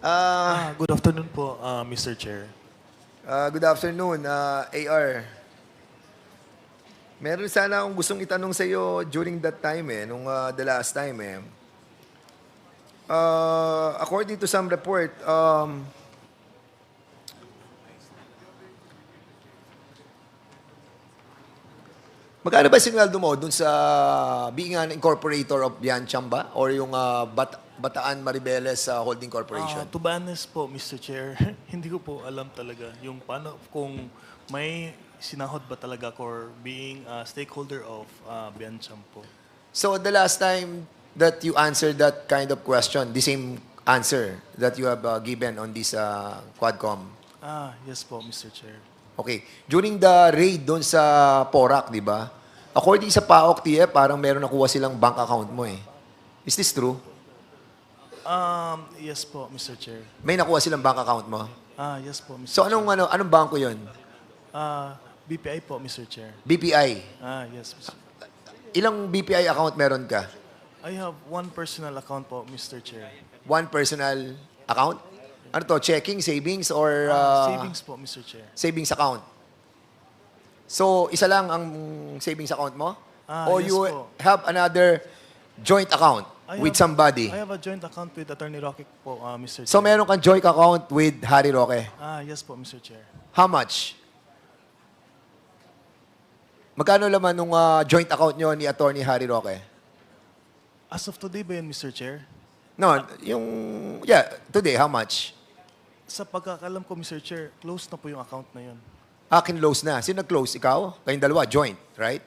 Good afternoon po, Mr. Chair. Good afternoon, AR. Meron sana akong gustong itanong sa iyo during that time nung the last time according to some report, magkano ba sinweldo mo dun sa being an incorporator of Biancham ba? Or yung Bataan Maribeles Holding Corporation? To be honest po, Mr. Chair, hindi ko po alam talaga yung paano, kung may sinahod ba talaga ako or being a stakeholder of Biancham po. So the last time that you answered that kind of question, the same answer that you have given on this Quadcom. Yes po, Mr. Chair. Okay. During the raid doon sa Porac, di ba? According sa PAOK TF, parang meron nakuha silang bank account mo eh. Is this true? Yes po, Mr. Chair. May nakuha silang bank account mo? Yes po, Mr. So Chair. anong bangko 'yon? BPI po, Mr. Chair. BPI. Yes, Mr. Ilang BPI account meron ka? I have one personal account po, Mr. Chair. One personal account? Ano to? Checking, savings, or Savings po, Mr. Chair. savings account? So, isa lang ang savings account mo? Or Yes you po. have another joint account with somebody? I have a joint account with Attorney Roque po, Mr. Chair. So, meron kang joint account with Harry Roque. Yes po, Mr. Chair. How much? Magkano laman nung joint account nyo ni Attorney Harry Roque? As of today ba yun, Mr. Chair? No, today, how much? Sa pagkakalam ko, Mr. Chair, close na po yung account na yun. Close na. Sino nag-close? Ikaw? Kayong dalawa, joint, right?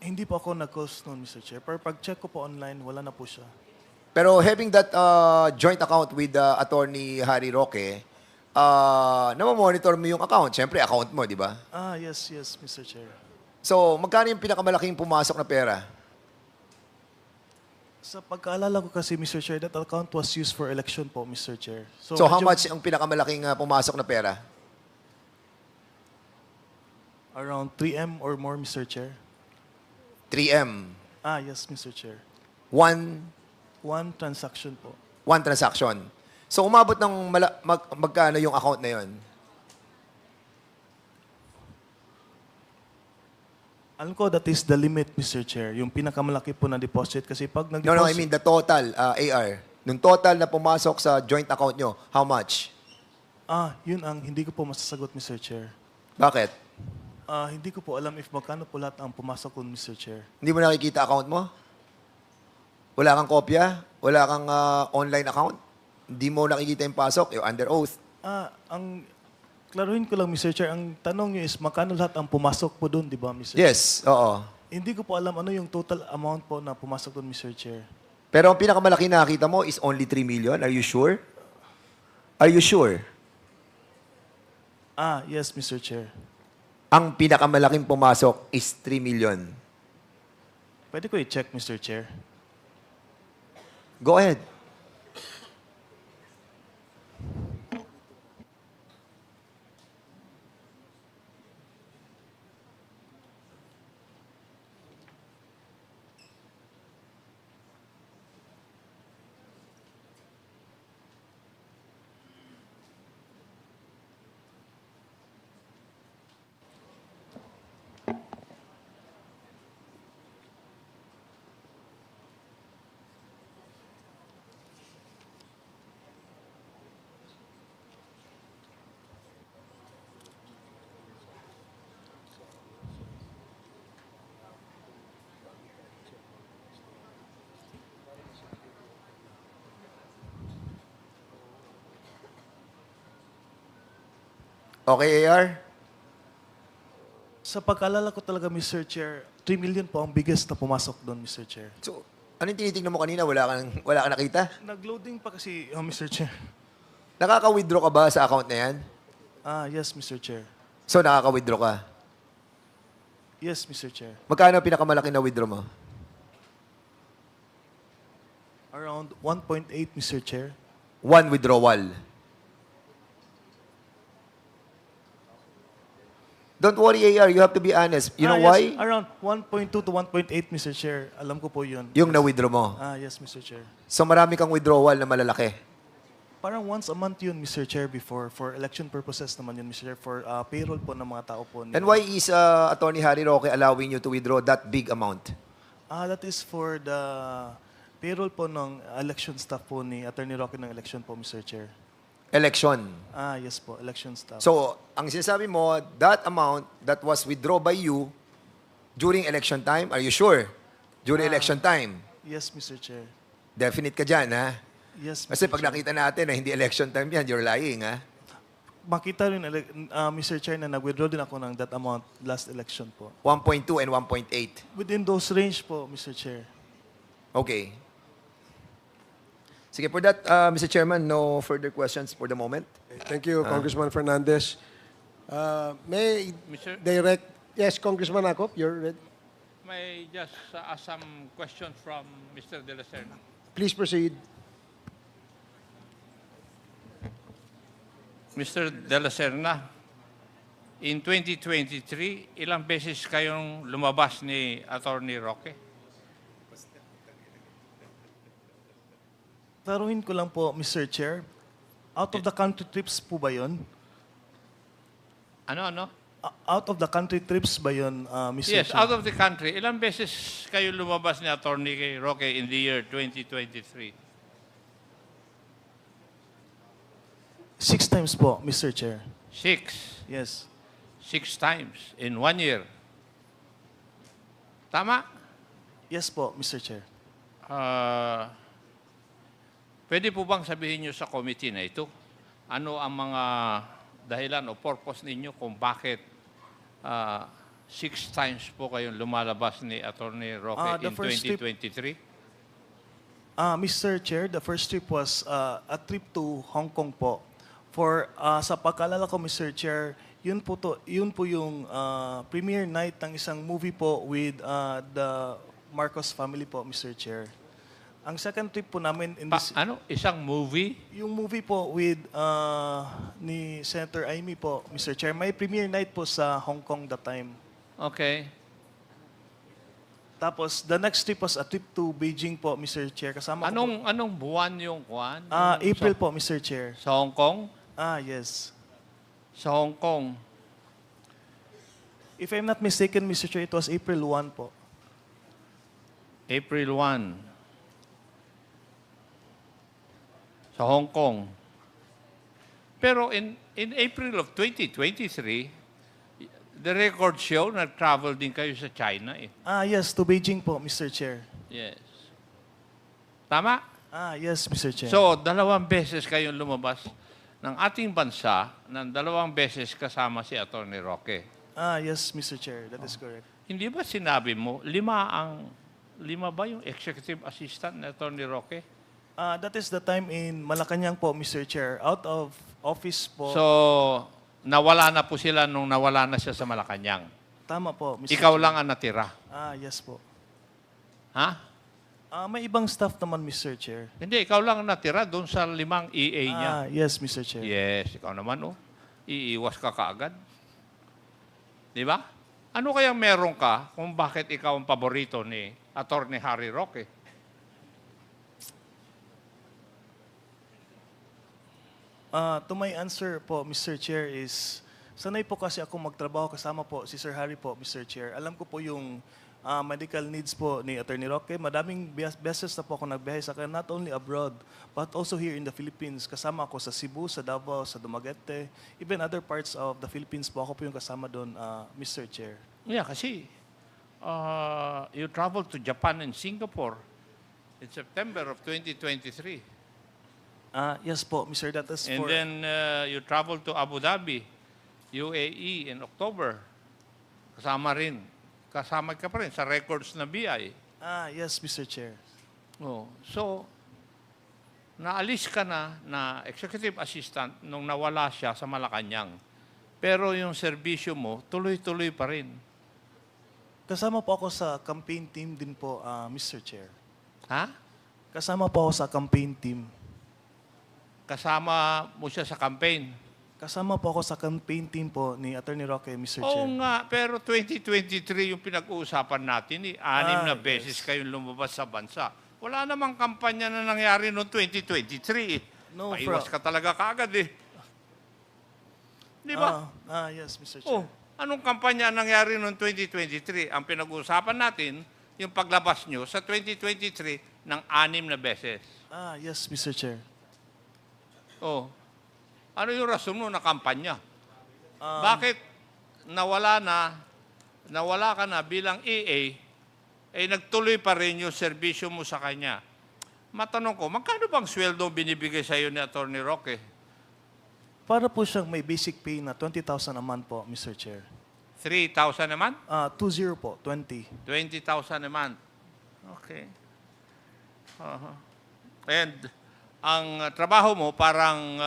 Hindi po ako nag-close noon, Mr. Chair. Pero pag-check ko po online, wala na po siya. Pero having that joint account with Attorney Harry Roque, namamonitor mo yung account. Siyempre, account mo, di ba? Yes, Mr. Chair. So, magkano yung pinakamalaking pumasok na pera? Sa pagkaalala ko kasi, Mr. Chair, that account was used for election po, Mr. Chair. So, how medyo much ang pinakamalaking pumasok na pera? Around 3M or more, Mr. Chair. 3M. Yes, Mr. Chair. One One transaction po. transaction. So, umabot ng magkano yung account na yun? Alam ko, that is the limit, Mr. Chair. Yung pinakamalaki po na deposit. Kasi pag No, nag-deposit... I mean the total, AR. Nung total na pumasok sa joint account nyo, how much? Yun ang hindi ko po masasagot, Mr. Chair. Bakit? Hindi ko po alam if magkano po lahat ang pumasok ko, Mr. Chair. Hindi mo nakikita account mo? Wala kang kopya? Wala kang online account? Hindi mo nakikita yung pasok? You're under oath. Ang klaruhin ko lang, Mr. Chair, ang tanong niyo is magkano lahat ang pumasok po doon, di ba, Mr. Chair? Yes, oo. Hindi ko po alam ano yung total amount po na pumasok doon, Mr. Chair. Pero ang pinakamalaki na nakita mo is only 3 million. Are you sure? Are you sure? Yes, Mr. Chair. Ang pinakamalaking pumasok is 3 million. Pwede ko i-check, Mr. Chair. Go ahead. Okay, AR? Sa pagkaalala ko talaga, Mr. Chair, 3 million po ang biggest na pumasok doon, Mr. Chair. So, anong tinitingnan mo kanina? Wala kang nakita? Nag-loading pa kasi, Mr. Chair. Nakaka-withdraw ka ba sa account na yan? Yes, Mr. Chair. So, nakaka-withdraw ka. Yes, Mr. Chair. Magkano ang pinakamalaki na withdraw mo? Around 1.8, Mr. Chair. One withdrawal. Don't worry, AR. You have to be honest. You know why? Yes, around 1.2 to 1.8, Mr. Chair. Alam ko po yun. Yung na-withdraw mo. Yes, Mr. Chair. So marami kang withdrawal na malalaki. Parang once a month yun, Mr. Chair, before. For election purposes naman yun, Mr. Chair. For payroll po ng mga tao po. And why is Attorney Harry Roque allowing you to withdraw that big amount? That is for the payroll po ng election staff po ni Attorney Roque ng election po, Mr. Chair. Election. Yes po, election staff. So, ang sinasabi mo, that amount that was withdrawn by you during election time, are you sure? During election time? Yes, Mr. Chair. Definite ka dyan, ha? Yes, Kasi Mr. pag Chair. nakita natin na hindi election time yan, you're lying, ha? Makita rin, Mr. Chair, na nag-withdraw din ako ng that amount last election po. 1.2 and 1.8. Within those range po, Mr. Chair. Okay. Sige, for that, Mr. Chairman, no further questions for the moment. Thank you, Congressman Fernandez. May Mr. direct... Yes, Congressman Akop, you're ready. May just ask some questions from Mr. De La Serna. Please proceed. Mr. De La Serna, in 2023, ilang beses kayong lumabas ni Attorney Roque? Taruhin ko lang po, Mr. Chair. Out of the country trips po ba yun? Ano? Out of the country trips ba yun, Mr. Yes, Chair? out of the country. Ilang beses kayo lumabas ni Attorney Roque in the year 2023? 6 times po, Mr. Chair. 6. Yes. 6 times in 1 year. Tama? Yes po, Mr. Chair. Pwede po bang sabihin nyo sa committee na ito, ano ang mga dahilan o purpose ninyo kung bakit 6 times po kayong lumalabas ni Attorney Roque The in first trip- 2023? Mr. Chair, the first trip was a trip to Hong Kong po. For sa pagkalala ko, Mr. Chair, yun po yung premiere night ng isang movie po with the Marcos family po, Mr. Chair. Ang second trip po namin in this Isang movie? yung movie po with ni Senator Amy po, Mr. Chair. May premiere night po sa Hong Kong that time. Okay. Tapos the next trip was a trip to Beijing po, Mr. Chair. Kasama ko po. Anong buwan yung kuwan? April po, Mr. Chair. Sa Hong Kong? Yes. Sa Hong Kong. If I'm not mistaken, Mr. Chair, it was April 1 po. April 1. Sa Hong Kong. Pero in April of 2023, the record show, nag-travel din kayo sa China eh. Yes, to Beijing po, Mr. Chair. Yes. Tama? Yes, Mr. Chair. So, 2 beses kayong lumabas ng ating bansa, ng 2 beses kasama si Attorney Roque. Yes, Mr. Chair, that is correct. Hindi ba sinabi mo, 5 ba yung executive assistant ni Attorney Roque? That is the time in Malacanang po, Mr. Chair. Out of office po. So, nawala na po sila nung nawala na siya sa Malacanang. Tama po, Mr. Ikaw Chair. lang ang natira. Yes po. Ha? May ibang staff naman, Mr. Chair. Hindi, ikaw lang ang natira doon sa 5 EA niya. Yes, Mr. Chair. Yes, ikaw naman, oh. Iiwas ka kaagad. Di ba? Ano kayang meron ka kung bakit ikaw ang paborito ni Attorney Harry Roque? To my answer po, Mr. Chair, is sanay po kasi ako magtrabaho kasama po si Sir Harry po, Mr. Chair. Alam ko po yung medical needs po ni Attorney Roque. Madaming beses na po ako nagbiyahe sa kanya, not only abroad, but also here in the Philippines. Kasama ako sa Cebu, sa Davao, sa Dumaguete, even other parts of the Philippines po. Ako po yung kasama doon, Mr. Chair. Yeah, kasi you traveled to Japan and Singapore in September of 2023. Yes po, Mr. That is And for... then you traveled to Abu Dhabi, UAE in October. Kasama ka pa rin sa records na BI. Yes, Mr. Chair. Oh, so, naalis ka na executive assistant nung nawala siya sa Malacanang. Pero yung serbisyo mo, tuloy-tuloy pa rin. Kasama po ako sa campaign team din po, Mr. Chair. Ha? Kasama po ako sa campaign team. Kasama mo siya sa campaign. Kasama po ako sa campaign team po ni Attorney Roque, Mr. Oo Chair. nga, pero 2023 yung pinag-uusapan natin, 6 na beses yes. kayong lumabas sa bansa. Wala namang kampanya na nangyari noong 2023. No, Paiwas ka talaga kaagad eh. Di ba? Yes, Mr. Oh, Chair. anong kampanya ang nangyari noong 2023? Ang pinag-uusapan natin, yung paglabas nyo sa 2023 ng 6 na beses. Yes, Mr. Chair. Oh, ano yung rason mo na kampanya? Bakit nawala ka na bilang EA, nagtuloy pa rin yung serbisyo mo sa kanya? Matanong ko, magkano bang sweldo binibigay sa iyo ni Atty. Roque? Para po siyang may basic pay na 20,000 a month po, Mr. Chair. 3,000 naman? 20 po, 20. 20,000 a month. Okay. And ang trabaho mo parang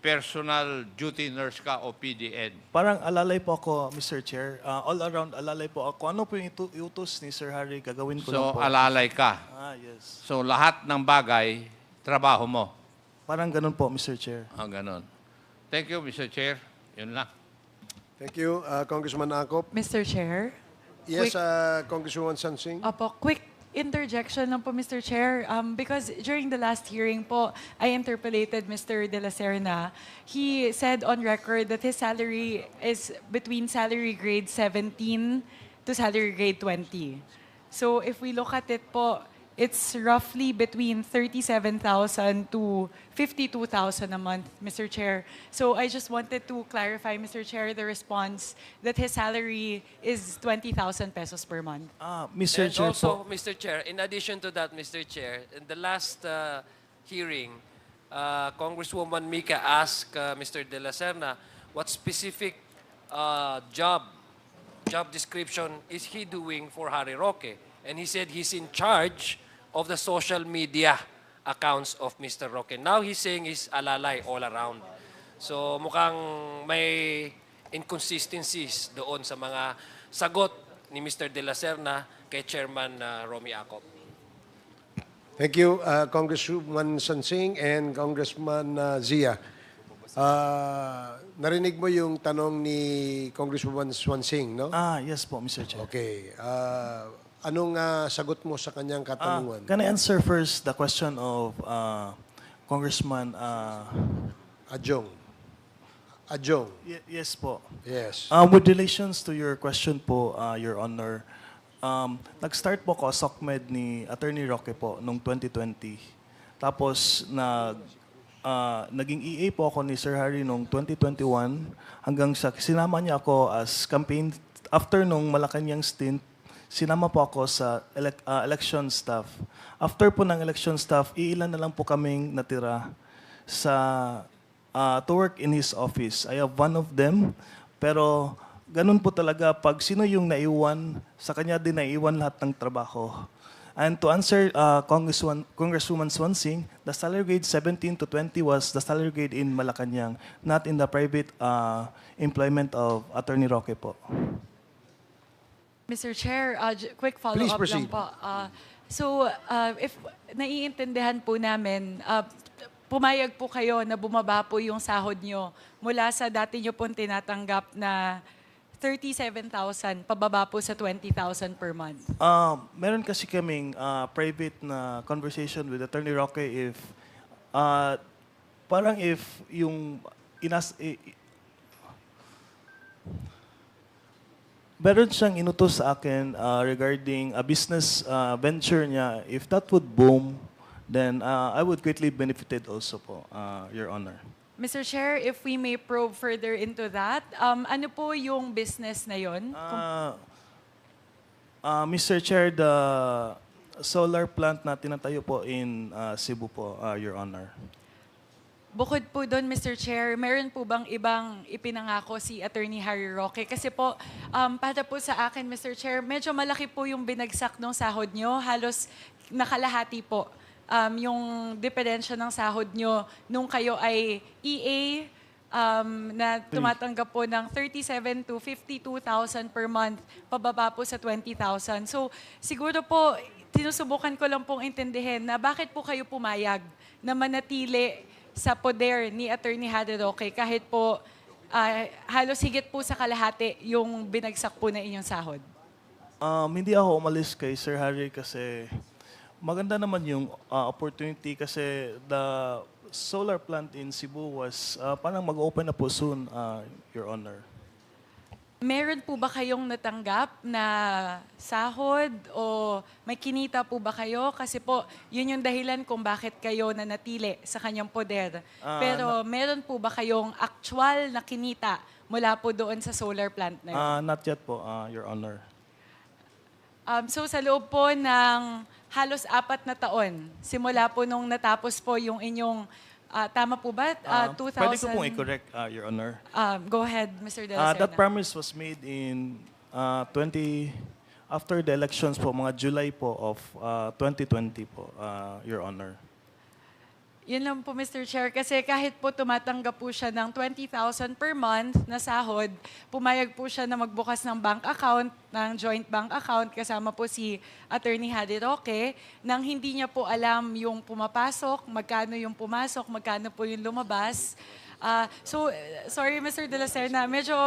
personal duty nurse ka o PDN. Parang alalay po ako, Mr. Chair. All around alalay po ako. Ano po yung iutos ni Sir Harry, gagawin ko So, lang po. alalay ka. Yes. So, lahat ng bagay, trabaho mo. Parang ganun po, Mr. Chair. Ganon. Thank you, Mr. Chair. Yun lang. Thank you, Congressman Akop. Mr. Chair? Yes, Congresswoman Sansing. Opo, quick interjection lang po, Mr. Chair. Because during the last hearing po, I interpolated Mr. De La Serna. He said on record that his salary is between salary grade 17 to salary grade 20. So if we look at it po, it's roughly between 37,000 to 52,000 a month, Mr. Chair. So I just wanted to clarify, Mr. Chair, the response that his salary is 20,000 pesos per month. Mr. And Chair also, po. Mr. Chair, in addition to that, Mr. Chair, in the last hearing, Congresswoman Mika asked Mr. De La Serna what specific job description is he doing for Harry Roque. And he said he's in charge of the social media accounts of Mr. Roque. Now he's saying he's alalay all around. So mukhang may inconsistencies doon sa mga sagot ni Mr. De La Serna kay Chairman Romy Akop. Thank you, Congresswoman Sansing and Congressman Zia. Narinig mo yung tanong ni Congresswoman Sansing, no? Yes po, Mr. Chair. Okay. Anong sagot mo sa kanyang katanungan? Can I answer first the question of Congressman? Adjong. Yes po. Yes. With relations to your question po, Your Honor, nag-start po ako as SOCMED ni Attorney Roque po noong 2020. Tapos naging EA po ako ni Sir Harry noong 2021 hanggang sa sinama niya ako as campaign after nung Malacanang stint. Sinama po ako sa election staff. After po ng election staff, iilan na lang po kaming natira to work in his office. I have one of them, pero ganun po talaga, pag sino yung naiwan, sa kanya din naiwan lahat ng trabaho. And to answer Congresswoman Swansing, the salary grade 17 to 20 was the salary grade in Malacanang, not in the private employment of Attorney Roque po. Mr. Chair, quick Please follow-up proceed. lang po. If naiintindihan po namin, pumayag po kayo na bumaba po yung sahod nyo mula sa dati nyo pong tinatanggap na 37,000, pababa po sa 20,000 per month. Meron kasi kaming private na conversation with Attorney Roque if parang if yung meron siyang inutos sa akin regarding a business venture niya. If that would boom, then I would greatly benefited also po, Your Honor. Mr. Chair, if we may probe further into that, ano po yung business na yon? Mr. Chair, the solar plant na tinatayo po in Cebu po, Your Honor. Bukod po doon, Mr. Chair, meron po bang ibang ipinangako si Attorney Harry Roque? Kasi po, para po sa akin, Mr. Chair, medyo malaki po yung binagsak ng sahod nyo. Halos nakalahati po yung diferensya ng sahod nyo nung kayo ay EA na tumatanggap po ng 37 to 52,000 per month, pababa po sa 20,000. So siguro po, tinusubukan ko lang pong intindihin na bakit po kayo pumayag na manatili sa poder ni Attorney Harry Roque kahit po halos higit po sa kalahati yung binagsak po na inyong sahod? Hindi ako umalis kay Sir Harry kasi Maganda naman yung opportunity kasi the solar plant in Cebu was parang mag-open na po soon, Your Honor. Meron po ba kayong natanggap na sahod o may kinita po ba kayo? Kasi po, yun yung dahilan kung bakit kayo nanatili sa kanyang poder. Pero meron po ba kayong actual na kinita mula po doon sa solar plant na yun? Not yet po, Your Honor. So sa loob po ng halos 4 na taon, simula po nung natapos po yung inyong, tama po ba? 2000? Pwede ko pong i-correct, Your Honor. Go ahead, Mr. De La Serna. That promise was made in after the elections po, mga July po of 2020 po, Your Honor. Yun lang po, Mr. Chair. Kasi kahit po tumatanggap po siya ng 20,000 per month na sahod, pumayag po siya na magbukas ng bank account, ng joint bank account, kasama po si Attorney Harry Roque, nang hindi niya po alam yung pumapasok, magkano yung pumasok, magkano po yung lumabas. Sorry, Mr. De La Serna, medyo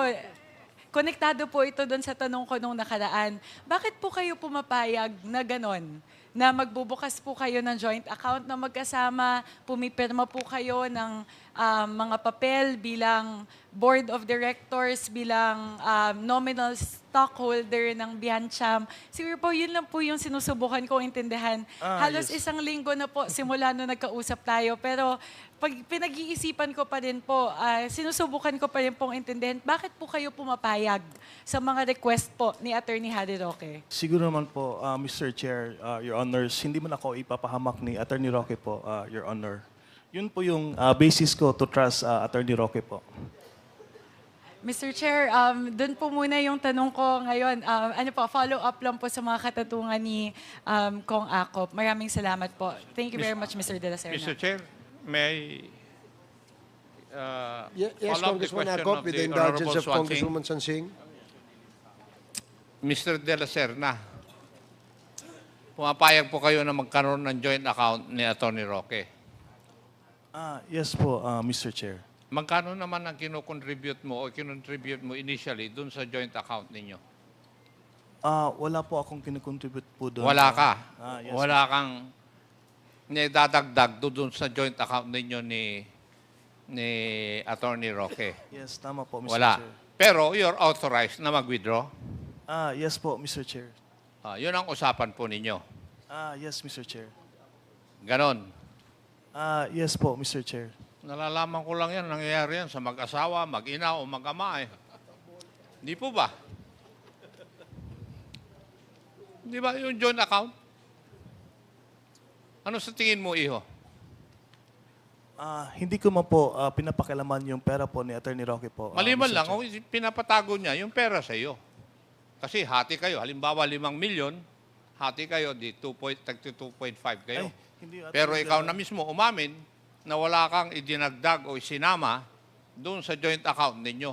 konektado po ito doon sa tanong ko nung nakaraan. Bakit po kayo pumapayag na ganon? Na magbubukas po kayo ng joint account na magkasama, pumipirma po kayo ng mga papel bilang board of directors, bilang nominal stockholder ng Biancham. Siguro po, yun lang po yung sinusubukan kong intindihan. Halos Yes. 1 linggo na po simula nung nagkausap tayo. Pero pag pinag-iisipan ko pa rin po, sinusubukan ko pa rin pong intindihan, bakit po kayo pumapayag sa mga request po ni Attorney Harry Roque? Siguro naman po, Mr. Chair, Your Honors, hindi man ako ipapahamak ni Attorney Roque po, Your Honor. Yun po yung basis ko to trust Attorney Roque po. Mr. Chair, doon po muna yung tanong ko ngayon. Follow up lang po sa mga katatungan ni Kong Akop. Maraming salamat po. Thank you very much, Mr. De La Serna. Mr. Chair, may Yes, follow up the Congressman question Akop, of with the the indulgence Honorable of Swansing. Congresswoman Sansing. Mr. De La Serna, pumapayag po kayo na magkaroon ng joint account ni Attorney Roque. Yes po, Mr. Chair. Magkano naman ang kinocontribute mo o kinontribute mo initially dun sa joint account ninyo? Wala po akong kinocontribute po doon. Wala ka. Yes. Wala kang dadagdag doon sa joint account ninyo ni Attorney Roque. Yes, tama po, Mr. Wala. Chair. Pero you're authorized na mag-withdraw. Yes po, Mr. Chair. Yun ang usapan po ninyo. Yes, Mr. Chair. Ganon. Yes po, Mr. Chair. Nalalaman ko lang yan, nangyayari yan sa mag-asawa, mag-ina o mag-ama eh. Di po ba? Di ba yung joint account? Ano sa tingin mo, iho? Hindi ko man po pinapakilaman yung pera po ni Attorney Roque po. Maliban Mr. lang, Chair. kung pinapatago niya yung pera sa iyo. Kasi hati kayo, halimbawa 5 milyon, hati kayo, di 2.5 kayo. Ay, hindi, Attorney Pero ikaw De La- na mismo umamin na wala kang idinagdag o isinama doon sa joint account ninyo.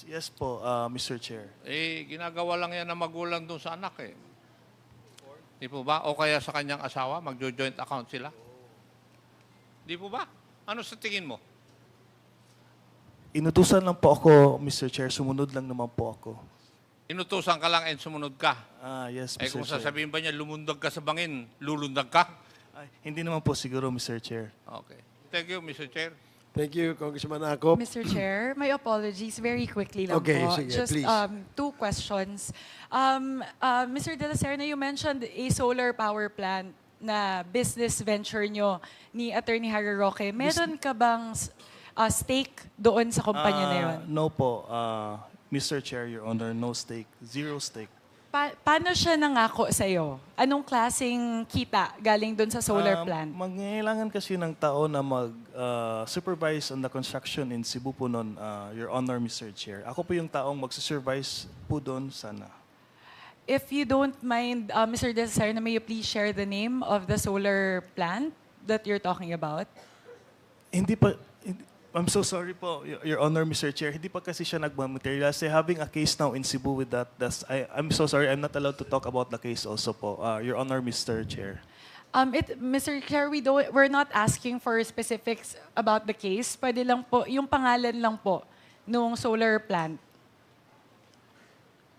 Yes po, Mr. Chair. Ginagawa lang yan ng magulang doon sa anak eh. Di po ba? O kaya sa kanyang asawa, magjo-joint account sila. Di po ba? Ano sa tingin mo? Inutusan lang po ako, Mr. Chair. Sumunod lang naman po ako. Inutusan ka lang and sumunod ka. Yes, Eh Mr. kung Chair. sasabihin ba niya, lumundag ka sa bangin, lulundag ka? Ay, hindi naman po siguro, Mr. Chair. Okay. Thank you, Mr. Chair. Thank you, Congressman Akop. Mr. Chair, my apologies. Very quickly lang Okay, po. sige, Just please. 2 questions. Mr. De La Serna, you mentioned a solar power plant na business venture nyo ni Attorney Harry Roque. Meron ka bang stake doon sa kumpanya na yun? No po, Mr. Chair, Your Honor, no stake. Zero stake. Paano siya nangako sa'yo? Anong klaseng kita galing doon sa solar plant? Mangailangan kasi ng tao na mag-supervise on the construction in Cebu po noon, Your Honor, Mr. Chair. Ako po yung taong mag-supervise po doon sana. If you don't mind, Mr. De La Serna, may you please share the name of the solar plant that you're talking about? Hindi pa, I'm so sorry po, Your Honor, Mr. Chair. Hindi pa kasi siya nagmamaterialize. Having a case now in Cebu with that, I'm so sorry, I'm not allowed to talk about the case also po, Your Honor, Mr. Chair. Mr. Chair, we're not asking for specifics about the case. Pwede lang po, yung pangalan lang po nung solar plant.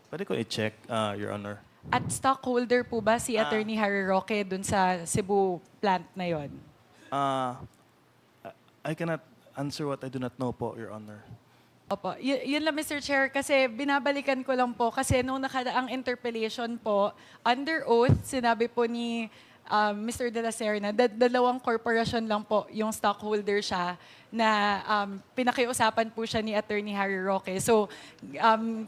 Pwede ko i-check, Your Honor. At stockholder po ba si Attorney Harry Roque dun sa Cebu plant na yon? Uh, I cannot answer what I do not know po, Your Honor. Opo. Yun lang, Mr. Chair, kasi binabalikan ko lang po kasi nung nakaraang interpellation po, under oath, sinabi po ni Mr. De La Serna, dalawang corporation lang po yung stockholder siya na pinakiusapan po siya ni Attorney Harry Roque. So,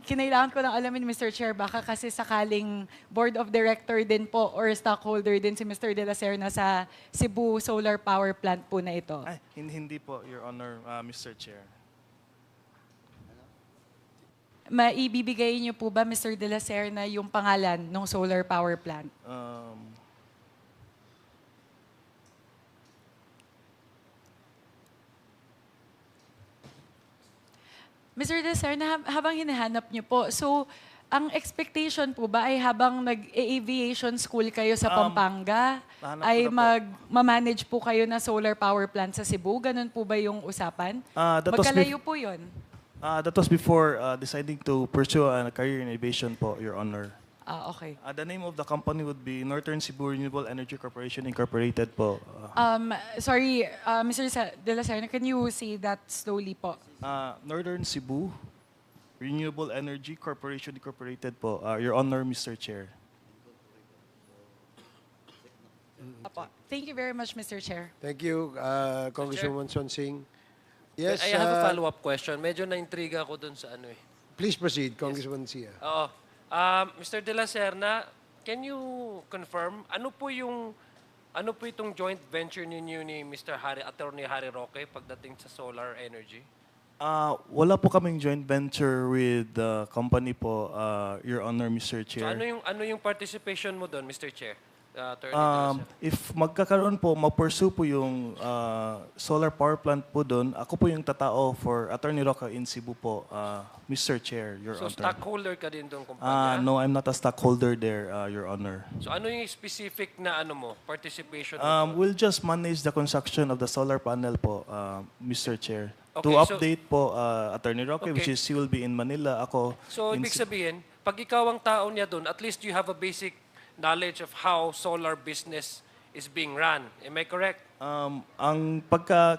kinailangan ko lang alamin, Mr. Chair, baka kasi sakaling board of director din po or stockholder din si Mr. De La Serna sa Cebu Solar Power Plant po na ito. Ay, hindi po, Your Honor, Mr. Chair. Maibibigay niyo po ba, Mr. De La Serna, yung pangalan ng solar power plant? Mr. De La Serna, habang hinahanap niyo po, so ang expectation po ba ay habang nag-aviation school kayo sa Pampanga, nahanap ay ko na po. mag-manage po kayo na solar power plant sa Cebu? Ganun po ba yung usapan? That was Magkalayo po yun? That was before deciding to pursue a career in aviation po, Your Honor. Okay. The name of the company would be Northern Cebu Renewable Energy Corporation Incorporated po. Sorry, Mr. De La Serna, can you say that slowly po? Northern Cebu Renewable Energy Corporation Incorporated po, Your Honor, Mr. Chair. Apo. Thank you very much, Mr. Chair. Thank you, Congresswoman Sonsing. Yes, I have a follow-up question. Medyo na-intriga ako dun sa ano eh. please proceed, Congresswoman Sia. Oo. Mr. De La Serna, can you confirm ano po itong joint venture ninyo ni Attorney Harry Roque pagdating sa solar energy? Wala po kaming joint venture with the company po, Your Honor, Mr. So Chair. ano yung participation mo doon, Mr. Chair? Attorney De La Serna. If magkakaroon po, ma-pursue po yung solar power plant po doon, ako po yung tatao for Attorney Roque in Cebu po, Mr. Chair, Your So Honor. stockholder ka din doon kumpanya? No, I'm not a stockholder there, Your Honor. So ano yung specific na participation mo? We'll just manage the construction of the solar panel po, Mr. Chair. Okay, To so- update po Attorney Roque, Okay. which is he will be in Manila. Ako So in ibig sabihin, pag ikaw ang tao niya doon, at least you have a basic knowledge of how solar business is being run. Am I correct? Ang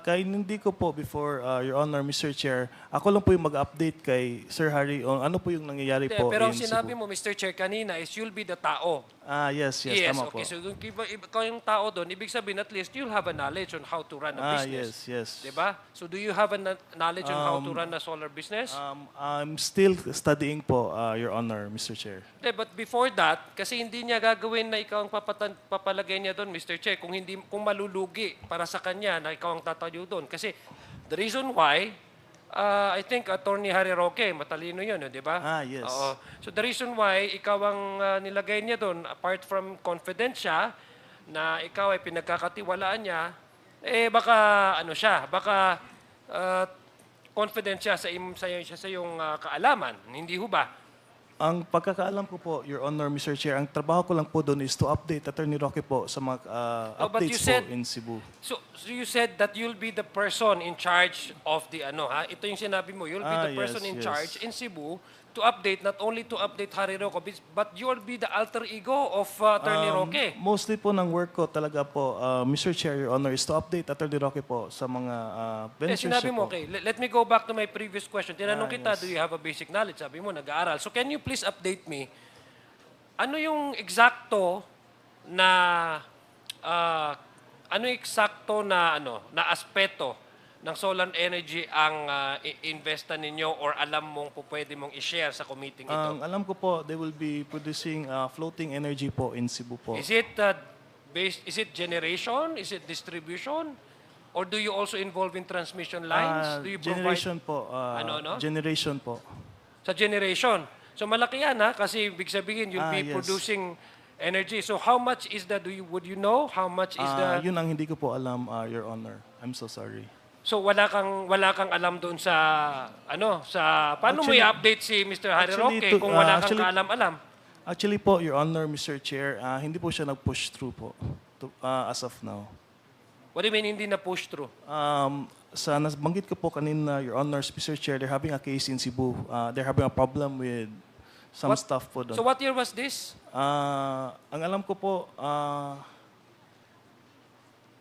hindi ko po before, Your Honor, Mr. Chair, ako lang po yung mag-update kay Sir Harry on ano po yung nangyayari Hindi, po pero in sinabi Cebu. mo, Mr. Chair, kanina is you'll be the tao. Yes, tama po. okay. So kung ikaw yung tao doon, ibig sabihin at least you'll have a knowledge on how to run a business. yes. Diba? So do you have a knowledge on how to run a solar business? I'm still studying po, Your Honor, Mr. Chair. Hindi, but before that, kasi hindi niya gagawin na ikaw ang papalagay niya doon, Mr. Chair, kung malulugi para sa kanya na ikaw ang tatayo doon. Kasi the reason why, I think Attorney Harry Roque, matalino yun, di ba? Yes. Oo. So the reason why ikaw ang nilagay niya doon, apart from confident siya, na ikaw ay pinagkakatiwalaan niya, baka confident siya sa iyong kaalaman. Hindi ho ba? Ang pagkakaalam ko po, Your Honor, Mr. Chair, ang trabaho ko lang po doon is to update Attorney Roque po sa mga but you updates said- po in Cebu. So you said that you'll be the person in charge of the Ito yung sinabi mo, you'll be the person in yes. charge in Cebu to update, not only to update Harry Roque, but you'll be the alter ego of Attorney Roque. Mostly po ng work ko talaga po, Mr. Chair, Your Honor, is to update Attorney Roque po sa mga ventures Sinabi niya mo, po. okay, let me go back to my previous question. Tinanong kita, yes. do you have a basic knowledge? Sabi mo, nag-aaral. So can you please update me, ano yung eksakto na, na aspeto ng solar energy ang investa ninyo or alam mong pwede mong i-share sa committee ito? Ang alam ko po, they will be producing floating energy po in Cebu po. Is it generation? Is it distribution? Or do you also involve in transmission lines? Do you Generation po. Ano? Generation po. Sa generation. So malaki yan kasi ibig sabihin you'll be Yes. producing energy. So how much is that? Would you know how much is the? Yun ang hindi ko po alam, Your Honor. I'm so sorry. So wala kang alam doon sa paano mo Actually- i-update si Mr. Harry actually, Roque kung wala kang kaalam-alam? Actually po, Your Honor, Mr. Chair, hindi po siya nag-push through po as of now. What do you mean hindi na push through? Sa nabanggit ko po kanina, Your Honor, Mr. Chair, they're having a case in Cebu. They're having a problem with some stuff po doon. So what year was this? Ang alam ko po,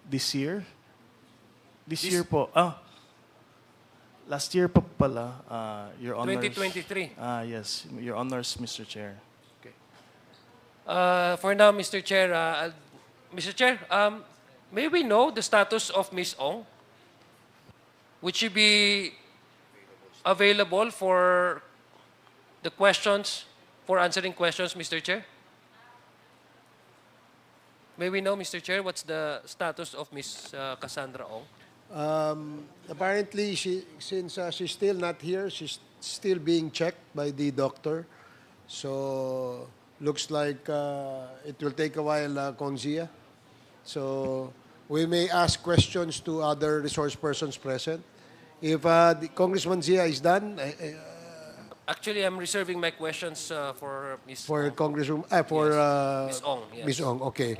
this year? This year po. Last year po pala, Your Honors. 2023. Yes, Your Honors, Mr. Chair. For now, Mr. Chair, may we know the status of Ms. Ong? Would she be available for the questions, for answering questions, Mr. Chair? May we know, Mr. Chair, what's the status of Ms. Cassandra Ong? Apparently, since she's still not here, she's still being checked by the doctor. So, looks like it will take a while, Kong Zia. So, we may ask questions to other resource persons present. If Congressman Zia is done, Actually, I'm reserving my questions for Ms. for Ong. Congresswoman, Ms. Ong, yes. Ms. Ong, okay.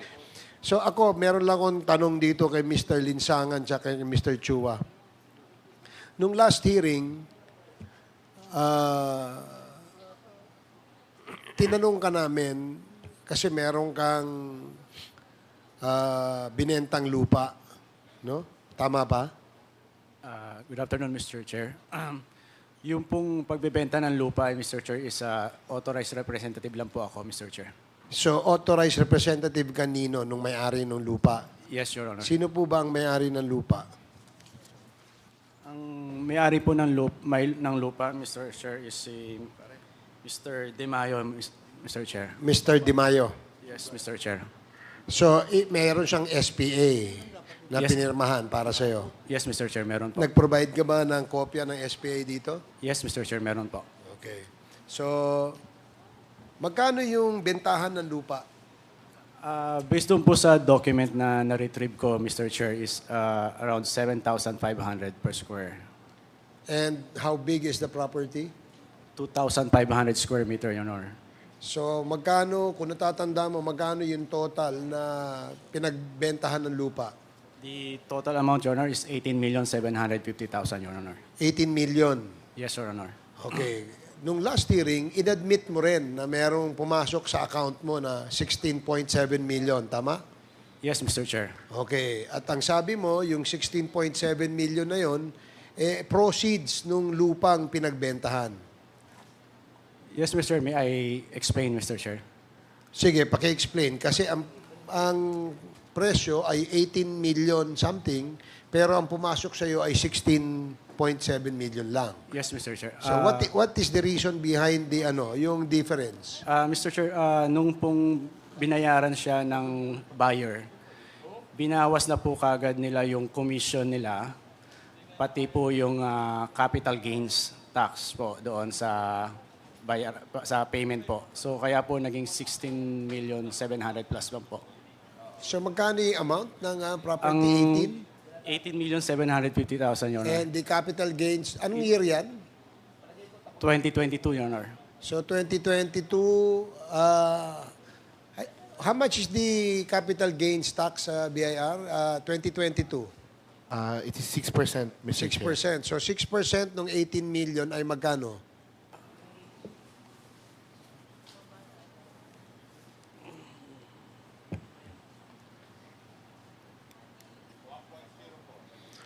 So ako, meron lang akong tanong dito kay Mr. Linsangan at kay Mr. Chua. Nung last hearing, tinanong ka namin kasi meron kang binentang lupa, no? Tama ba? Good afternoon, Mr. Chair. Yung pong pagbebenta ng lupa, Mr. Chair, is authorized representative lang po ako, Mr. Chair. So, authorized representative kanino nung may-ari ng lupa? Yes, Your Honor. Sino po ba ang may-ari ng lupa? Ang may-ari po ng lupa, Mr. Chair, is si Mr. De Mayo, Mr. Chair. Mr. Di Mayo. Yes, Mr. Chair. So, mayroon siyang SPA na Yes. pinirmahan para sa'yo. Yes, Mr. Chair, meron po. Nag-provide ka ba ng kopya ng SPA dito? Yes, Mr. Chair, meron po. Okay. So, magkano yung bentahan ng lupa? Based doon po sa document na na-retrieve ko, Mr. Chair, is around 7,500 per square. And how big is the property? 2,500 square meter, Your Honor. So, magkano, kung natatanda mo, magkano yung total na pinagbentahan ng lupa? The total amount, Your Honor, is 18,750,000, Your Honor. 18 million. Yes, Your Honor. Okay. Nung last hearing, inadmit mo rin na merong pumasok sa account mo na 16.7 million. Tama? Yes, Mr. Chair. Okay. At ang sabi mo, yung 16.7 million na yon, proceeds nung lupang pinagbentahan. Yes, Mr. May I explain, Mr. Chair? Sige, paki-explain. Kasi ang presyo ay 18 million something, pero ang pumasok sa iyo ay 16.7 million lang. Yes, Mr. Chair. So what is the reason behind the yung difference? Mr. Chair, nung pong binayaran siya ng buyer, binawas na po kagad nila yung commission nila, pati po yung capital gains tax po doon sa payment po. So kaya po naging 16,700,000 plus lang po. So magkano yung amount ng property? Ang 18? 18,750,000, Your Honor. And the capital gains, anong year yan? 2022, Your Honor. So 2022, how much is the capital gains tax BIR? 2022? It is 6%, Mr. Chair. 6%. So 6% ng 18 million ay magkano?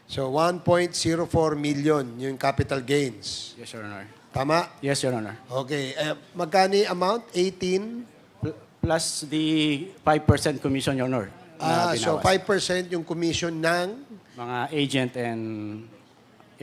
So 1.04 million yung capital gains. Yes, Your Honor. Tama? Yes, Your Honor. Okay. Magkano yung amount? 18? Plus the 5% commission, Your Honor. na So binawas. 5% yung commission ng Mga agent and...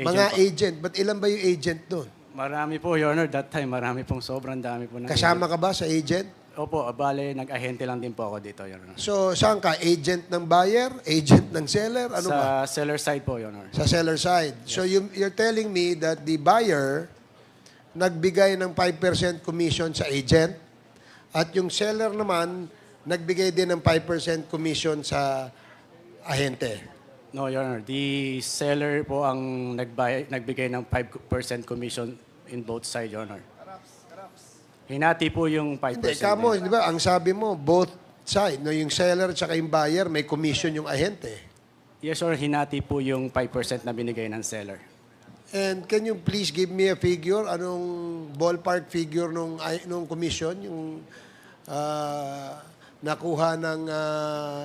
mga po. agent. But ilan ba yung agent doon? Marami po, Your Honor. That time, marami pong sobrang dami po. Kasama ka ba sa agent? Opo, bale, nag-ahente lang din po ako dito, Your Honor. So saan ka? Agent ng buyer? Agent ng seller? Ano sa ba? seller side po, Your Honor. Sa seller side. So you're telling me that the buyer nagbigay ng 5% commission sa agent at yung seller naman nagbigay din ng 5% commission sa ahente. No, Your Honor. The seller po ang nagbigay ng 5% commission in both sides, Your Honor. Hinati po yung 5%. Hindi, kamo, di ba, ang sabi mo, both side, no, yung seller at saka yung buyer, may commission yung ahente. Yes, sir. Hinati po yung 5% na binigay ng seller. And can you please give me a figure? Anong ballpark figure nung commission? Yung nakuha ng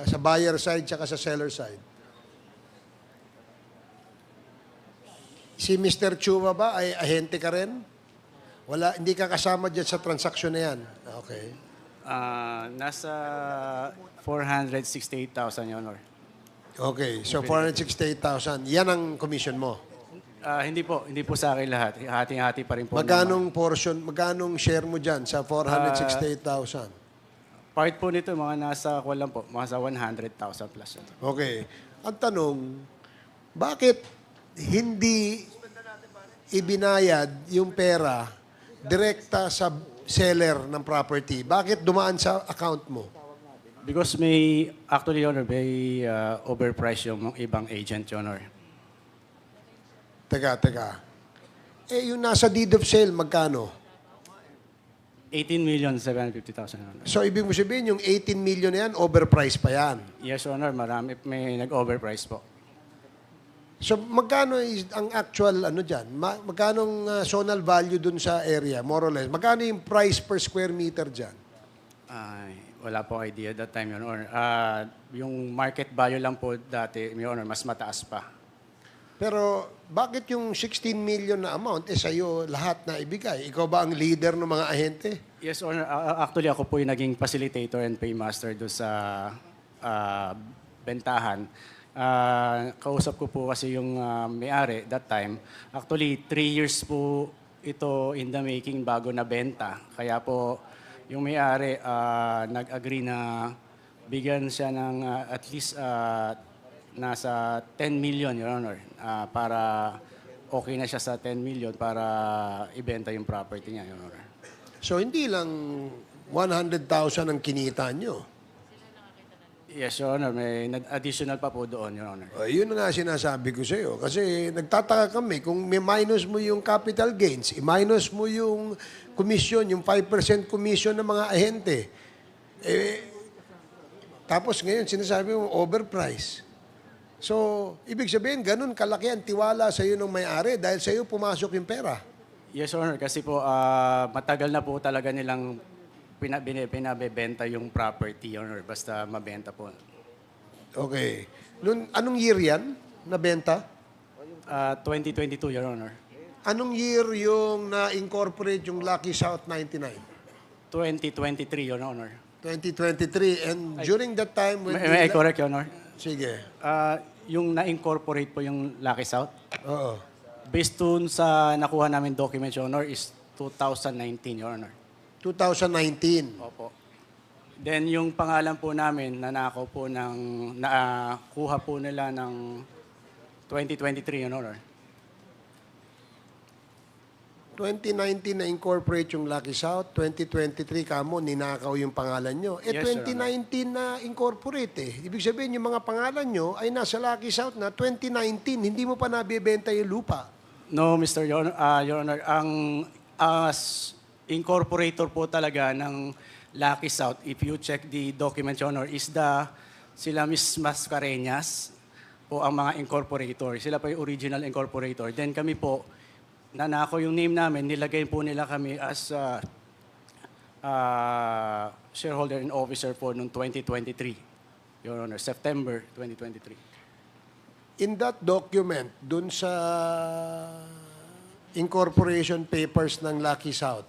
sa buyer side tsaka sa seller side? Si Mr. Chua ba ay ahente ka rin? Wala, hindi ka kasama dyan sa transaksyon na yan. Okay. Nasa 468,000, Your Honor. Okay, so 468,000. Yan ang commission mo. Hindi po sa akin lahat. Hati-hati pa rin po. Magkanong share mo dyan sa 468,000? Part po nito, mga nasa, lang po, mga sa 100,000 plus. Okay. Ang tanong, bakit hindi ibinayad yung pera direkta sa seller ng property? Bakit dumaan sa account mo? Because actually, Your Honor, may overpriced yung ibang agent, Your Honor. Teka. Eh, yung nasa deed of sale, magkano? 18,750,000, Your Honor. So, ibig mo sabihin, yung 18 million na yan, overpriced pa yan. Yes, Your Honor, may nag-overprice po. So, magkano ang actual, magkano zonal value dun sa area, more or less? Magkano yung price per square meter dyan? Wala po idea that time, Your Honor. Yung market value lang po dati, Your Honor, mas mataas pa. Pero, bakit yung 16 million na amount, sa'yo lahat na ibigay? Ikaw ba ang leader ng mga ahente? Yes, Honor. Actually, ako po yung naging facilitator and paymaster doon sa bentahan. Kausap ko po kasi yung may-ari that time. Actually, 3 years po ito in the making bago na benta. Kaya po, yung may-ari nag-agree na bigyan siya ng at least nasa 10 million, Your Honor, para okay na siya sa 10 million para ibenta yung property niya, Your Honor. So, hindi lang 100,000 ang kinita nyo. Yes, Your Honor. May additional pa po doon, Your Honor. Yun na nga sinasabi ko sa'yo. Kasi nagtataka kami, kung may minus mo yung capital gains, i-minus mo yung commission, yung 5% commission ng mga ahente. Tapos ngayon, sinasabi mo, overprice. So, ibig sabihin, ganun kalaki ang tiwala sa iyo ng may-ari dahil sa iyo pumasok yung pera. Yes, Your Honor. Kasi po, matagal na po talaga nilang pinabebenta yung property, Your Honor. Basta mabenta po. Okay. Anong year yan nabenta? 2022, Your Honor. Anong year yung na-incorporate yung Lucky South 99? 2023, Your Honor. 2023. And during that time... May I correct, Your Honor? Sige. Yung na-incorporate po yung Lucky South, Oo. based dun sa nakuha namin documents, Your Honor, is 2019, Your Honor. 2019. Opo. Then yung pangalan po namin, nakuha po nila ng 2023, Your Honor. 2019 na incorporate yung Lucky South, 2023 kamo ninakaw yung pangalan nyo. Yes, Your 2019 na incorporate eh. Ibig sabihin yung mga pangalan nyo ay nasa Lucky South na 2019, hindi mo pa nabibenta yung lupa. No, Mr. Your Honor, ang incorporator po talaga ng Lucky South, if you check the document, Your Honor, is sila Miss Mascareñas po ang mga incorporator. Sila po yung original incorporator. Then kami po, nanako yung name namin, nilagay po nila kami as shareholder and officer po noong 2023. Your Honor, September 2023. In that document, dun sa incorporation papers ng Lucky South,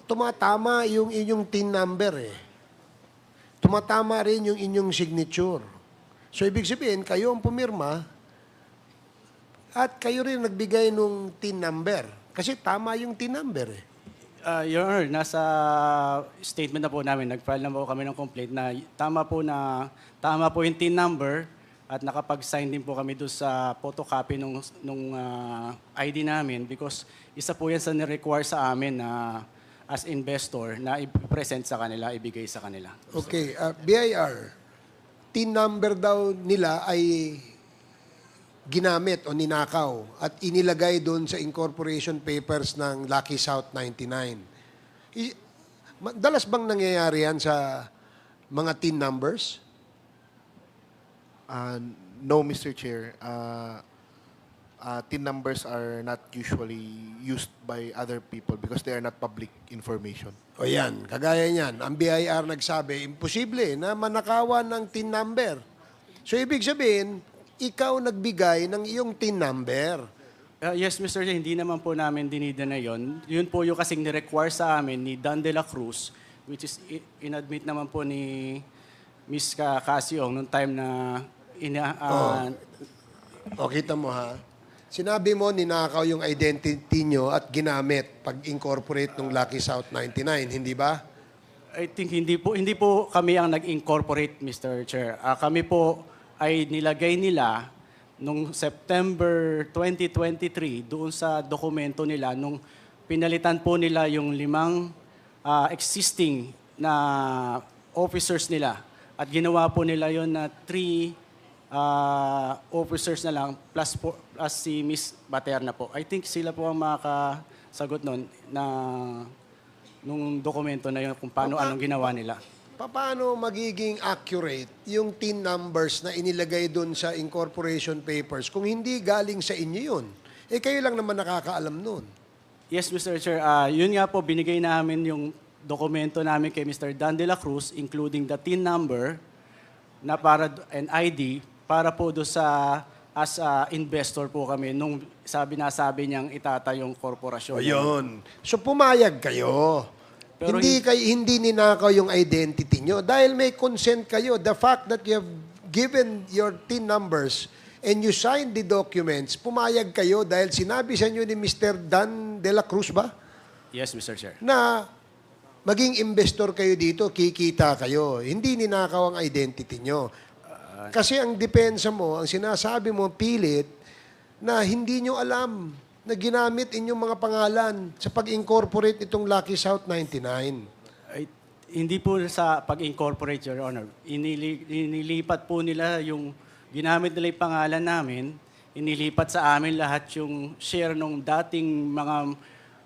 tumatama yung inyong TIN number eh. Tumatama rin yung inyong signature. So, ibig sabihin, kayo ang pumirma at kayo rin nagbigay nung TIN number. Kasi tama yung TIN number eh. Your Honor, nasa statement na po namin, nag-file na po kami ng complaint na tama po yung TIN number at nakapag-sign din po kami doon sa photocopy nung ID namin because isa po yan sa nirequire sa amin na as investor na i-present sa kanila, ibigay sa kanila. Okay, BIR, TIN number daw nila ay ginamit o ninakaw at inilagay doon sa incorporation papers ng Lucky South 99. Dalas bang nangyayari yan sa mga TIN numbers? No, Mr. Chair. TIN numbers are not usually used by other people because they are not public information. O yan, kagaya niyan, ang BIR nagsabi, imposible na manakawan ng TIN number. So, ibig sabihin, ikaw nagbigay ng iyong TIN number. Yes, Mr. Chair, hindi naman po namin dinida na yun. Yun po yung kasing ni-require sa amin ni Dan de la Cruz, which is inadmit naman po ni Ms. Casiong nung time na O, kita mo ha. Sinabi mo, ninakaw yung identity nyo at ginamit pag-incorporate ng Lucky South 99, hindi ba? I think hindi po kami ang nag-incorporate, Mr. Chair. Kami po ay nilagay nila nung September 2023 doon sa dokumento nila nung pinalitan po nila yung 5 existing na officers nila. At ginawa po nila yon na 3 officers na lang plus si Miss Baterna po. I think sila po ang makakasagot nun na nung dokumento na yun kung paano anong ginawa nila. Paano magiging accurate yung TIN numbers na inilagay doon sa incorporation papers kung hindi galing sa inyo yun? Eh kayo lang naman nakakaalam nun. Yes, Mr. Chair. Yun nga po, binigay namin yung dokumento namin kay Mr. Dan de la Cruz, including the TIN number na para and ID para po do sa as investor po kami nung sabi niyang itatayong korporasyon. Ayun. So pumayag kayo. Pero hindi ninakaw yung identity nyo. Dahil may consent kayo. The fact that you have given your TIN numbers and you signed the documents, pumayag kayo dahil sinabi sa inyo ni Mr. Dan de la Cruz ba? Yes, Mr. Chair. Na maging investor kayo dito, kikita kayo. Hindi ninakaw ang identity nyo. Kasi ang depensa mo, ang sinasabi mo, pilit, na hindi nyo alam na ginamit inyong mga pangalan sa pag-incorporate itong Lucky South 99. Ay, hindi po sa pag-incorporate, Your Honor. Inilipat po nila yung, ginamit nila yung pangalan namin, inilipat sa amin lahat yung share ng dating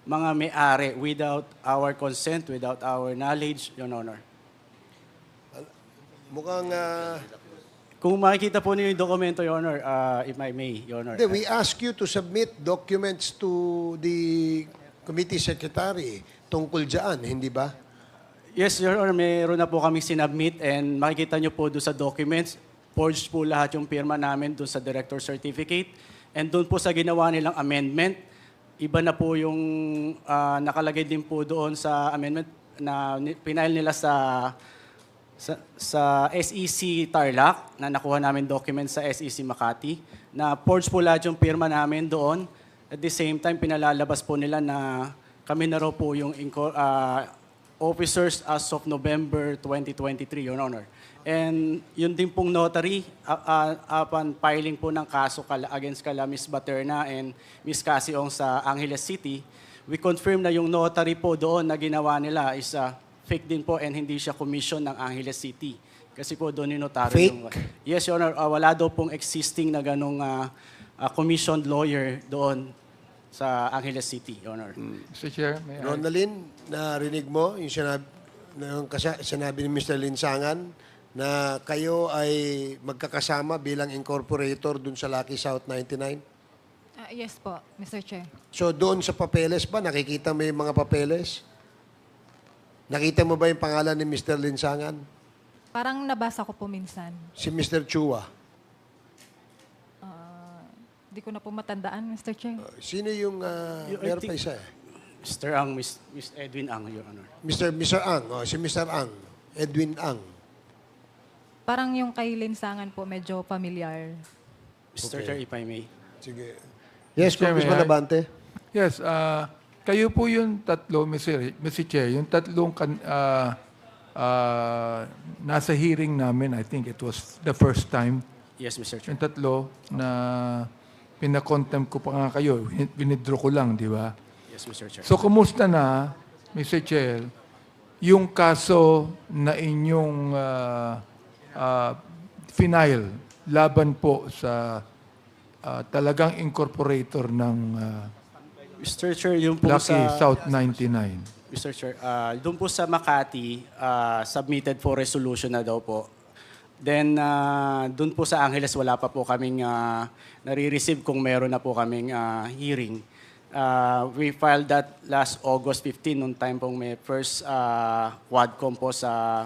mga may-ari without our consent, without our knowledge, Your Honor. Mukhang, Kung makikita po niyo yung dokumento, Your Honor, if I may, Your Honor. we ask you to submit documents to the committee secretary tungkol dyan, hindi ba? Yes, Your Honor, meron na po kami sinubmit and makikita niyo po doon sa documents, forged po lahat yung pirma namin doon sa director certificate. And doon po sa ginawa nilang amendment, iba na po yung nakalagay din po doon sa amendment na pinail nila sa SEC Tarlac, na nakuha namin documents sa SEC Makati, na forged po lahat yung pirma namin doon. At the same time, pinalalabas po nila na kami na raw po yung officers as of November 2023, Your Honor. And yun din pong notary, upon filing po ng kaso against kala Ms. Baterna and Ms. Casiong sa Angeles City, we confirm na yung notary po doon na ginawa nila is fake din po and hindi siya commission ng Angeles City. Kasi po doon yung notaryo. Fake? Yes, Your Honor. Wala daw pong existing na ganong commissioned lawyer doon sa Angeles City, Your Honor. Mr. Chair, may I? Ronaldin, narinig mo yung sinabi ni Mr. Linsangan na kayo ay magkakasama bilang incorporator dun sa Lucky South 99? Yes po, Mr. Chair. So doon sa papeles ba, nakikita mo yung mga papeles? Nakita mo ba yung pangalan ni Mr. Linsangan? Parang nabasa ko po minsan. Si Mr. Chua. Di ko na po matandaan, Mr. Chair. Sino yung, meron pa isa eh? Mr. Ang, Miss Edwin Ang, Your Honor. Mr. Ang, si Mr. Ang, Edwin Ang. Parang yung kay Linsangan po medyo familiar. Mr. Chair, if I may. Sige. Yes, Chair, Congressman may I? Abante. Yes, kayo po yung tatlo, Mr. Chair, yung tatlong nasa hearing namin, I think it was the first time, Yes, Mr. Chair. yung tatlo na pinakontempt ko pa nga kayo, winidraw ko lang, di ba? Yes, Mr. Chair. So, kumusta na, Mr. Chair, yung kaso na inyong final laban po sa talagang incorporator ng Mr. Chair, yung po Lucky sa... South 99? Mr. Chair, doon po sa Makati, submitted for resolution na daw po. Then, doon po sa Angeles, wala pa po kaming nare-receive kung meron na po kaming hearing. We filed that last August 15, noong time pong may first Quadcom po sa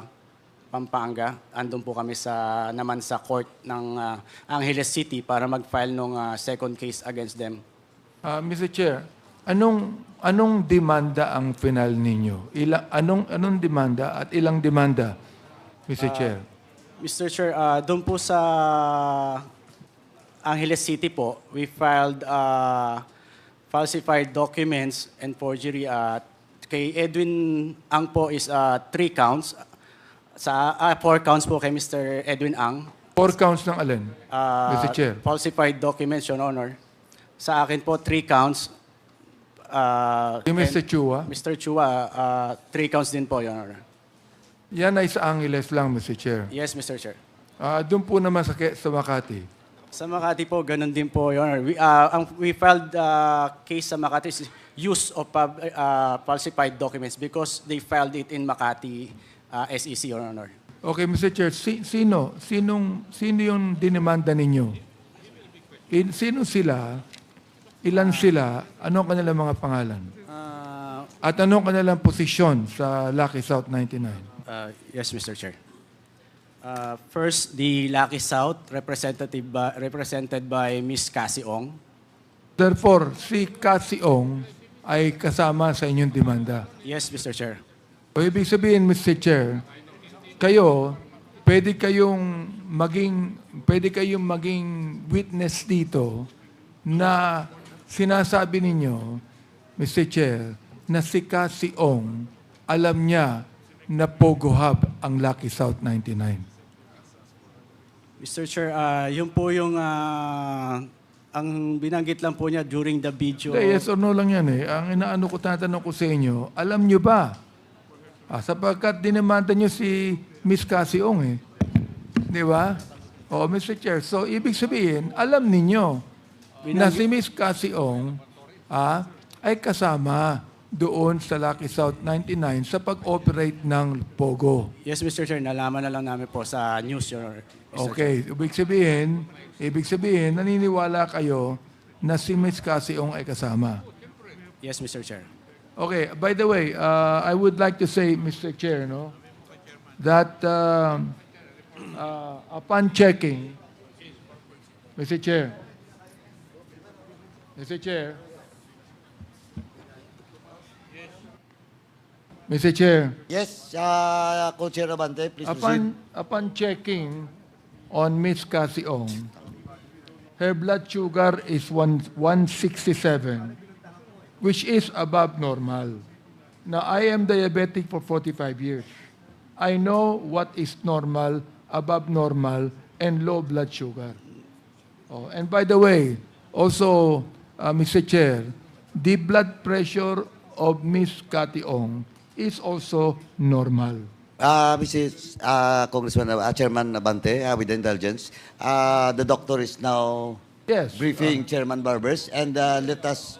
Pampanga. Andun po kami naman sa court ng Angeles City para mag-file ng second case against them. Mr. Chair, anong demanda ang final ninyo? Anong demanda at ilang demanda, Mr. Chair? Mr. Chair, doon po sa Angeles City po, we filed falsified documents and forgery. Kay Edwin Ang po is 3 counts. 4 counts po kay Mr. Edwin Ang. 4 counts ng alin, Mr. Chair? Falsified documents, Your Honor. Sa akin po, 3 counts. Yung Mr. Chua? Mr. Chua, 3 counts din po, Your Honor. Yan ay sa Angeles lang, Mr. Chair. Yes, Mr. Chair. Doon po naman sa Makati. Sa Makati po, ganun din po, Your Honor. We filed case sa Makati is use of falsified documents because they filed it in Makati SEC, Your Honor. Okay, Mr. Chair, sino yung dinemanda ninyo? Sino sila? Ilan sila? Ano ang kanilang mga pangalan? At ano ang kanilang posisyon sa Lucky South 99? Yes, Mr. Chair. First, the Lucky South, represented by Ms. Cassie Ong. Therefore, si Cassie Ong ay kasama sa inyong demanda. Yes, Mr. Chair. O ibig sabihin, Mr. Chair, kayo, pwede kayong maging witness dito na sinasabi ninyo, Mr. Chair, na si Cassie Ong, alam niya na Pogo Hub ang Lucky South 99. Mr. Chair, yun po yung ang binanggit lang po niya during the video. Yes or no lang yan eh. Ang tatanong ko sa inyo, alam niyo ba? Sapagkat dinemanda niyo si Miss Cassie Ong eh. Di ba? O, Mr. Chair, so ibig sabihin, alam ninyo na si Miss Cassie Ong ay kasama doon sa Lucky South 99 sa pag-operate ng Pogo. Yes, Mr. Chair, nalaman na lang namin po sa news, Your Honor. Mr. Okay, ibig sabihin, naniniwala kayo na si Miss Cassie Ong ay kasama. Yes, Mr. Chair. Okay, by the way, I would like to say, Mr. Chair, that upon checking, Mr. Chair, Mr. Chair, Yes, Co-Chair Abante, please proceed. upon checking on Miss Cassie Ong, her blood sugar is 167, which is above normal. Now, I am diabetic for 45 years. I know what is normal, above normal, and low blood sugar. Oh, and by the way, also, Mr. Chair, the blood pressure of Miss Cathy Ong is also normal. Mrs. Congressman, Chairman Abante, with the intelligence, the doctor is now Yes. briefing Chairman Barbers, and let us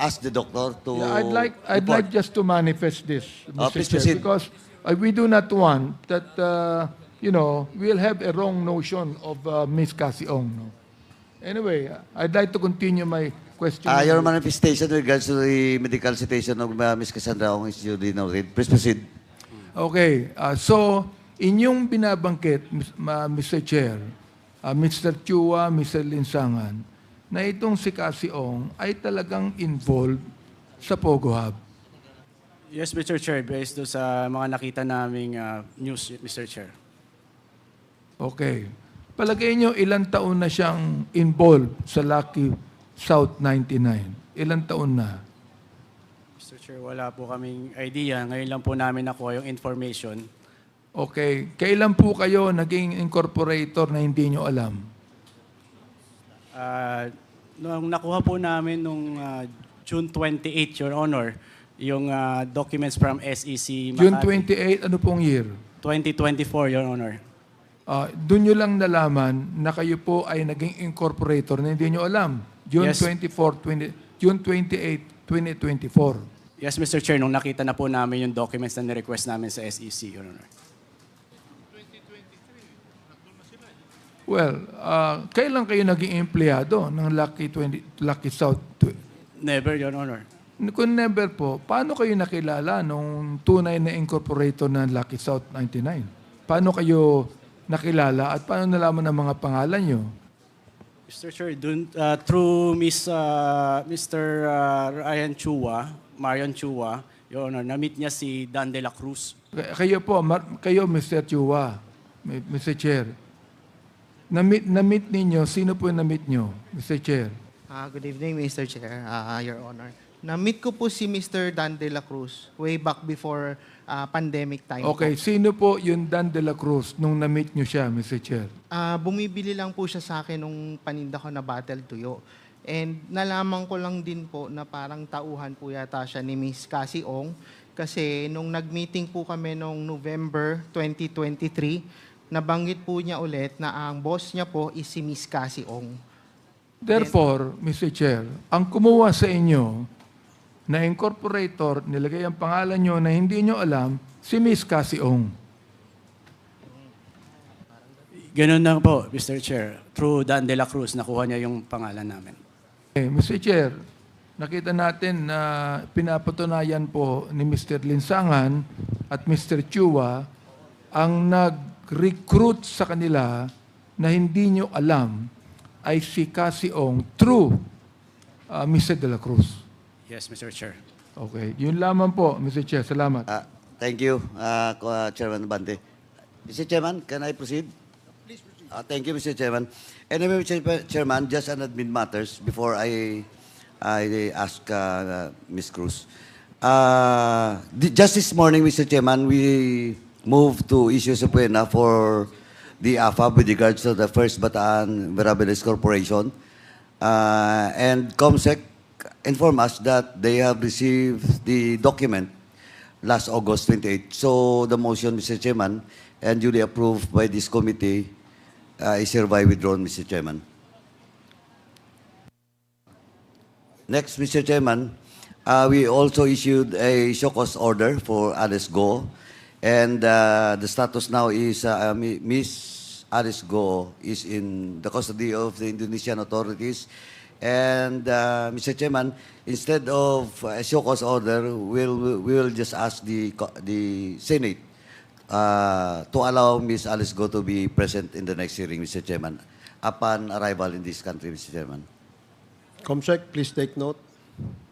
ask the doctor to Yeah, I'd report. like just to manifest this, Mr. please Chair, proceed. because we do not want that, we'll have a wrong notion of Miss Cassie Ong. No? Anyway, I'd like to continue my question. Your manifestation with regards to the medical situation of Ms. Cassandra Ong is duly noted. Please proceed. Okay, so inyong binabangkit, Mr. Chair, Mr. Chua, Mr. Linsangan, na itong si Cassie Ong ay talagang involved sa Pogo Hub. Yes, Mr. Chair, based doon sa mga nakita naming news, Mr. Chair. Okay. Palagay nyo, ilang taon na siyang involved sa Lucky South 99? Ilang taon na? Mr. Chair, wala po kaming idea. Ngayon lang po namin nakuha yung information. Okay. Kailan po kayo naging incorporator na hindi nyo alam? Nung nakuha po namin nung June 28, Your Honor, yung documents from SEC Makati. June 28, ano pong year? 2024, Your Honor. Doon nyo lang nalaman na kayo po ay naging incorporator na hindi nyo alam. June Yes. 28, 2024. Yes, Mr. Chair, nung nakita na po namin yung documents na ni-request namin sa SEC, Your Honor. Well, kailan kayo naging empleyado ng Lucky South? Never, Your Honor. Kung never po, paano kayo nakilala nung tunay na incorporator ng Lucky South 99? Paano kayo nakilala at paano nalaman ang mga pangalan nyo? Mr. Chair, through Mr. Ryan Chua, Marion Chua, Your Honor, na-meet niya si Dan de la Cruz. Kayo po, kayo Mr. Chua, Mr. Chair. Na-meet ninyo, sino po yung na-meet nyo, Mr. Chair? Good evening, Mr. Chair, Your Honor. Na-meet ko po si Mr. Dan de la Cruz way back before pandemic time Okay, po. sino po yung Dan de la Cruz nung na-meet nyo siya, Mr. Chair? Bumibili lang po siya sa akin nung paninda ko na Battle Tuyo. And nalaman ko lang din po na parang tauhan po yata siya ni Miss Cassie Ong. Kasi nung nag-meeting po kami nung November 2023, nabanggit po niya ulit na ang boss niya po is si Miss Cassie Ong. Therefore, Mr. Chair, ang kumuha sa inyo na incorporator, nilagay ang pangalan nyo na hindi nyo alam, si Miss Cassie Ong. Ganun na po, Mr. Chair. Through Dan de la Cruz, nakuha niya yung pangalan namin. Okay, Mr. Chair, nakita natin na pinapatunayan po ni Mr. Linsangan at Mr. Chua ang nag-recruit sa kanila na hindi nyo alam ay si Cassie Ong through Mr. de la Cruz. Yes, Mr. Chair. Okay, yun lamang po, Mr. Chair. Salamat. Thank you, Chairman Bante. Mr. Chairman, can I proceed? Please proceed. Thank you, Mr. Chairman. Anyway, Mr. Chairman, just an admin matters before I ask Ms. Cruz. Just this morning, Mr. Chairman, we moved to issue subpoena for the AFAB with regards to the First Bataan Mirabeles Corporation. And COMSEC inform us that they have received the document last August 28. So the motion, Mr. Chairman, and duly approved by this committee is hereby withdrawn, Mr. Chairman. Next, Mr. Chairman, we also issued a show cause order for Alice Go, and the status now is Miss Alice Go is in the custody of the Indonesian authorities. And Mr. Chairman, instead of a show cause order, we will just ask the Senate to allow Ms. Alice Go to be present in the next hearing, Mr. Chairman, upon arrival in this country, Mr. Chairman. Comsec, please take note.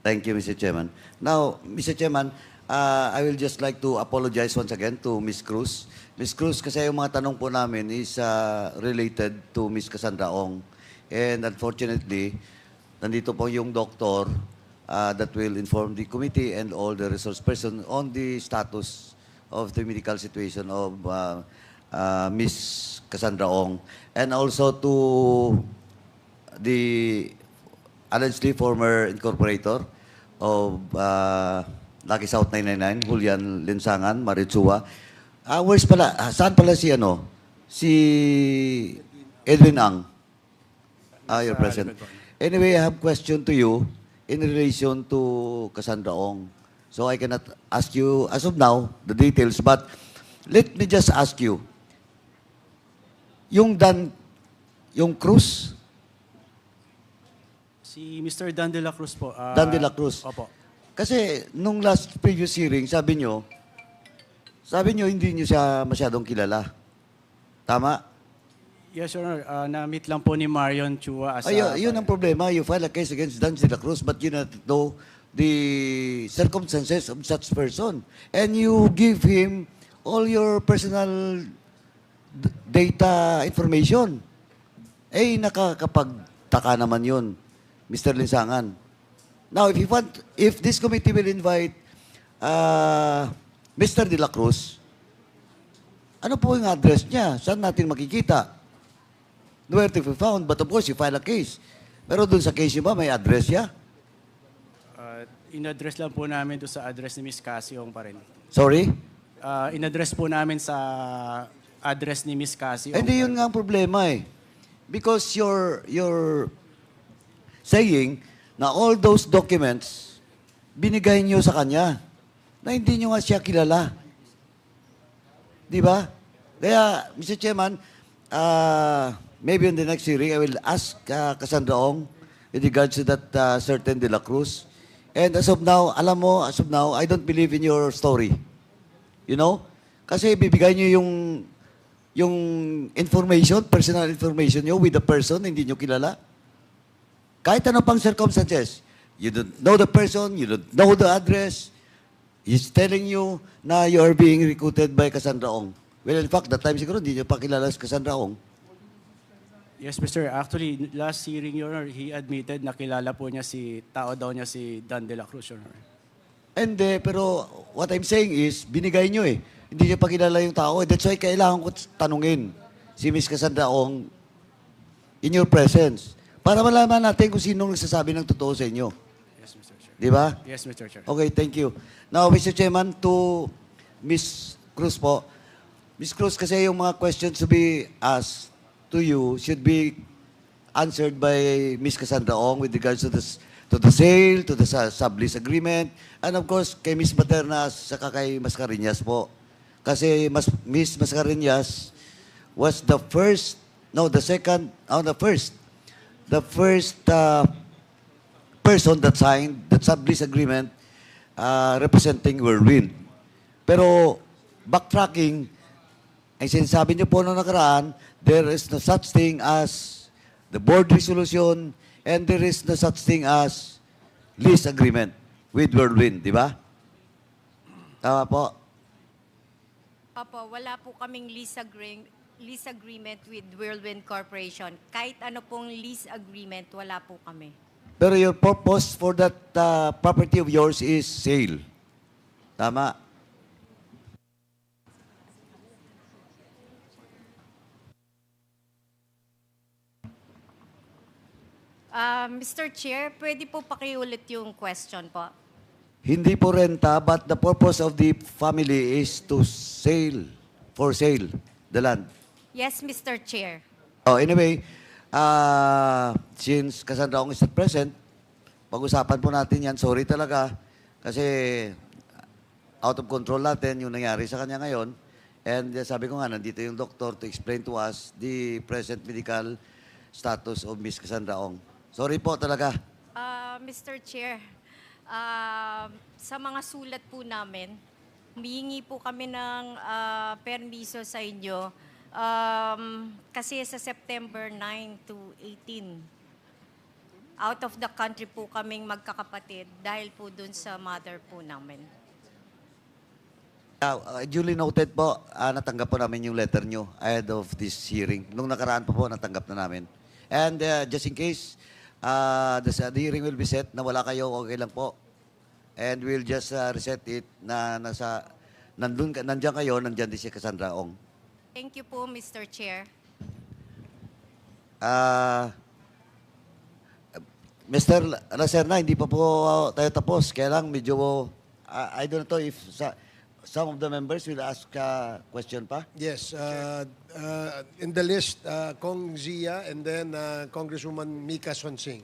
Thank you, Mr. Chairman. Now, Mr. Chairman, I will just like to apologize once again to Ms. Cruz. Ms. Cruz, kasi yung mga tanong po namin is related to Ms. Cassandra Ong. And unfortunately, nandito po yung doctor that will inform the committee and all the resource person on the status of the medical situation of Ms. Cassandra Ong. And also to the allegedly former incorporator of Lucky South 999, Julian Linsangan, Maritsua. Where's pala? Saan pala si si Edwin Ang? You're present. Anyway, I have question to you in relation to Cassandra Ong. So I cannot ask you, as of now, the details, but let me just ask you, yung Cruz, Si Mr. Dan de la Cruz po. Dan de la Cruz. Opo. Kasi nung last previous hearing, sabi nyo hindi nyo siya masyadong kilala. Tama? Yes, Your Honor. Na-meet lang po ni Marion Chua as Yun ang problema. You file a case against Dan de la Cruz, but you not know the circumstances of such person. And you give him all your personal data information. Nakakapagtaka naman yun, Mr. Linsangan. Now, if this committee will invite Mr. De La Cruz, ano po yung address niya? Saan natin makikita? Where to be found? But of course, you file a case. Pero dun sa case niyo ba, may address niya? In-address lang po namin doon sa address ni Miss Cassie Ong pa rin. Sorry? In-address po namin sa address ni Miss Cassie Ong. Hindi yun nga ang problema eh. Because you're saying na all those documents, binigay niyo sa kanya na hindi niyo nga siya kilala. Di ba? Kaya, Mr. Chairman, maybe in the next hearing, I will ask Cassandra Ong in regards to that certain De La Cruz. And as of now, alam mo, as of now, I don't believe in your story. You know? Kasi bibigay niyo yung information, personal information niyo with the person, hindi niyo kilala. Kahit ano pang circumstances. You don't know the person, you don't know the address. He's telling you na you are being recruited by Cassandra Ong. Well, in fact, that time siguro, hindi niyo pa kilala si Cassandra Ong. Yes, Mr. Actually, last hearing, Your Honor, he admitted na kilala po niya tao daw niya si Dan De La Cruz, Your Honor. Hindi, pero what I'm saying is, binigay niyo eh. Hindi niyo pa kilala yung tao. That's why kailangan ko tanungin si Miss Cassandra Ong in your presence. Para malaman natin kung sinong nagsasabi ng totoo sa inyo. Yes, Mr. Chair. Di ba? Yes, Mr. Chair. Okay, thank you. Now, Mr. Chairman, to Miss Cruz po. Miss Cruz, kasi yung mga questions to be asked to you should be answered by Miss Cassandra Ong with regards to the sale, to the sublease agreement, and of course, kay Miss Maternas, saka kay Mascareñas po. Kasi Miss Mascareñas was the first person that signed that sublease agreement representing Whirlwind. Pero backtracking, ay sinasabi niyo po noong nakaraan, there is no such thing as the board resolution and there is no such thing as lease agreement with Whirlwind, di ba? Tama po? Opo, wala po kaming lease agreement with Whirlwind Corporation. Kahit ano pong lease agreement, wala po kami. Pero your purpose for that property of yours is sale. Tama? Mr. Chair, pwede po pakiulit yung question po. Hindi po renta, but the purpose of the family is to for sale, the land. Yes, Mr. Chair. Oh, anyway, since Cassandra Ong is not present, pag-usapan po natin yan. Sorry talaga, kasi out of control natin yung nangyari sa kanya ngayon. And sabi ko nga, nandito yung doktor to explain to us the present medical status of Miss Cassandra Ong. Sorry po talaga. Mr. Chair, sa mga sulat po namin, humihingi po kami ng permiso sa inyo kasi sa September 9 to 18, out of the country po kaming magkakapatid dahil po dun sa mother po namin. Duly noted po, natanggap po namin yung letter nyo ahead of this hearing. Nung nakaraan po, natanggap na namin. And just in case, the hearing will be set na wala kayo, okay lang po. And we'll just reset it na nandiyan kayo, nandiyan din si Cassandra Ong. Thank you po, Mr. Chair. Mr. Lacerna, hindi pa po tayo tapos. Kaya lang medyo, I don't know if some of the members will ask a question pa. Yes. In the list, Kong Zia and then Congresswoman Mika Sonsing.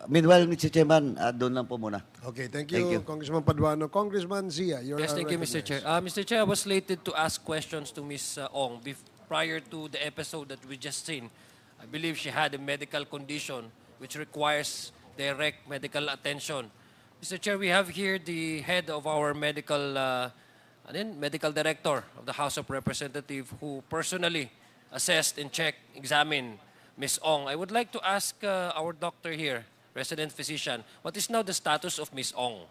Meanwhile, Mr. Chairman, doon lang po muna. Okay, thank you, Congressman Paduano. Congressman Zia, you're Yes, thank you, Mr. Chair. Mr. Chair, I was slated to ask questions to Ms. Ong prior to the episode that we just seen. I believe she had a medical condition which requires direct medical attention. Mr. Chair, we have here the head of our medical director of the House of Representatives who personally assessed and checked, examined Ms. Ong. I would like to ask our doctor here, resident physician, what is now the status of Ms. Ong?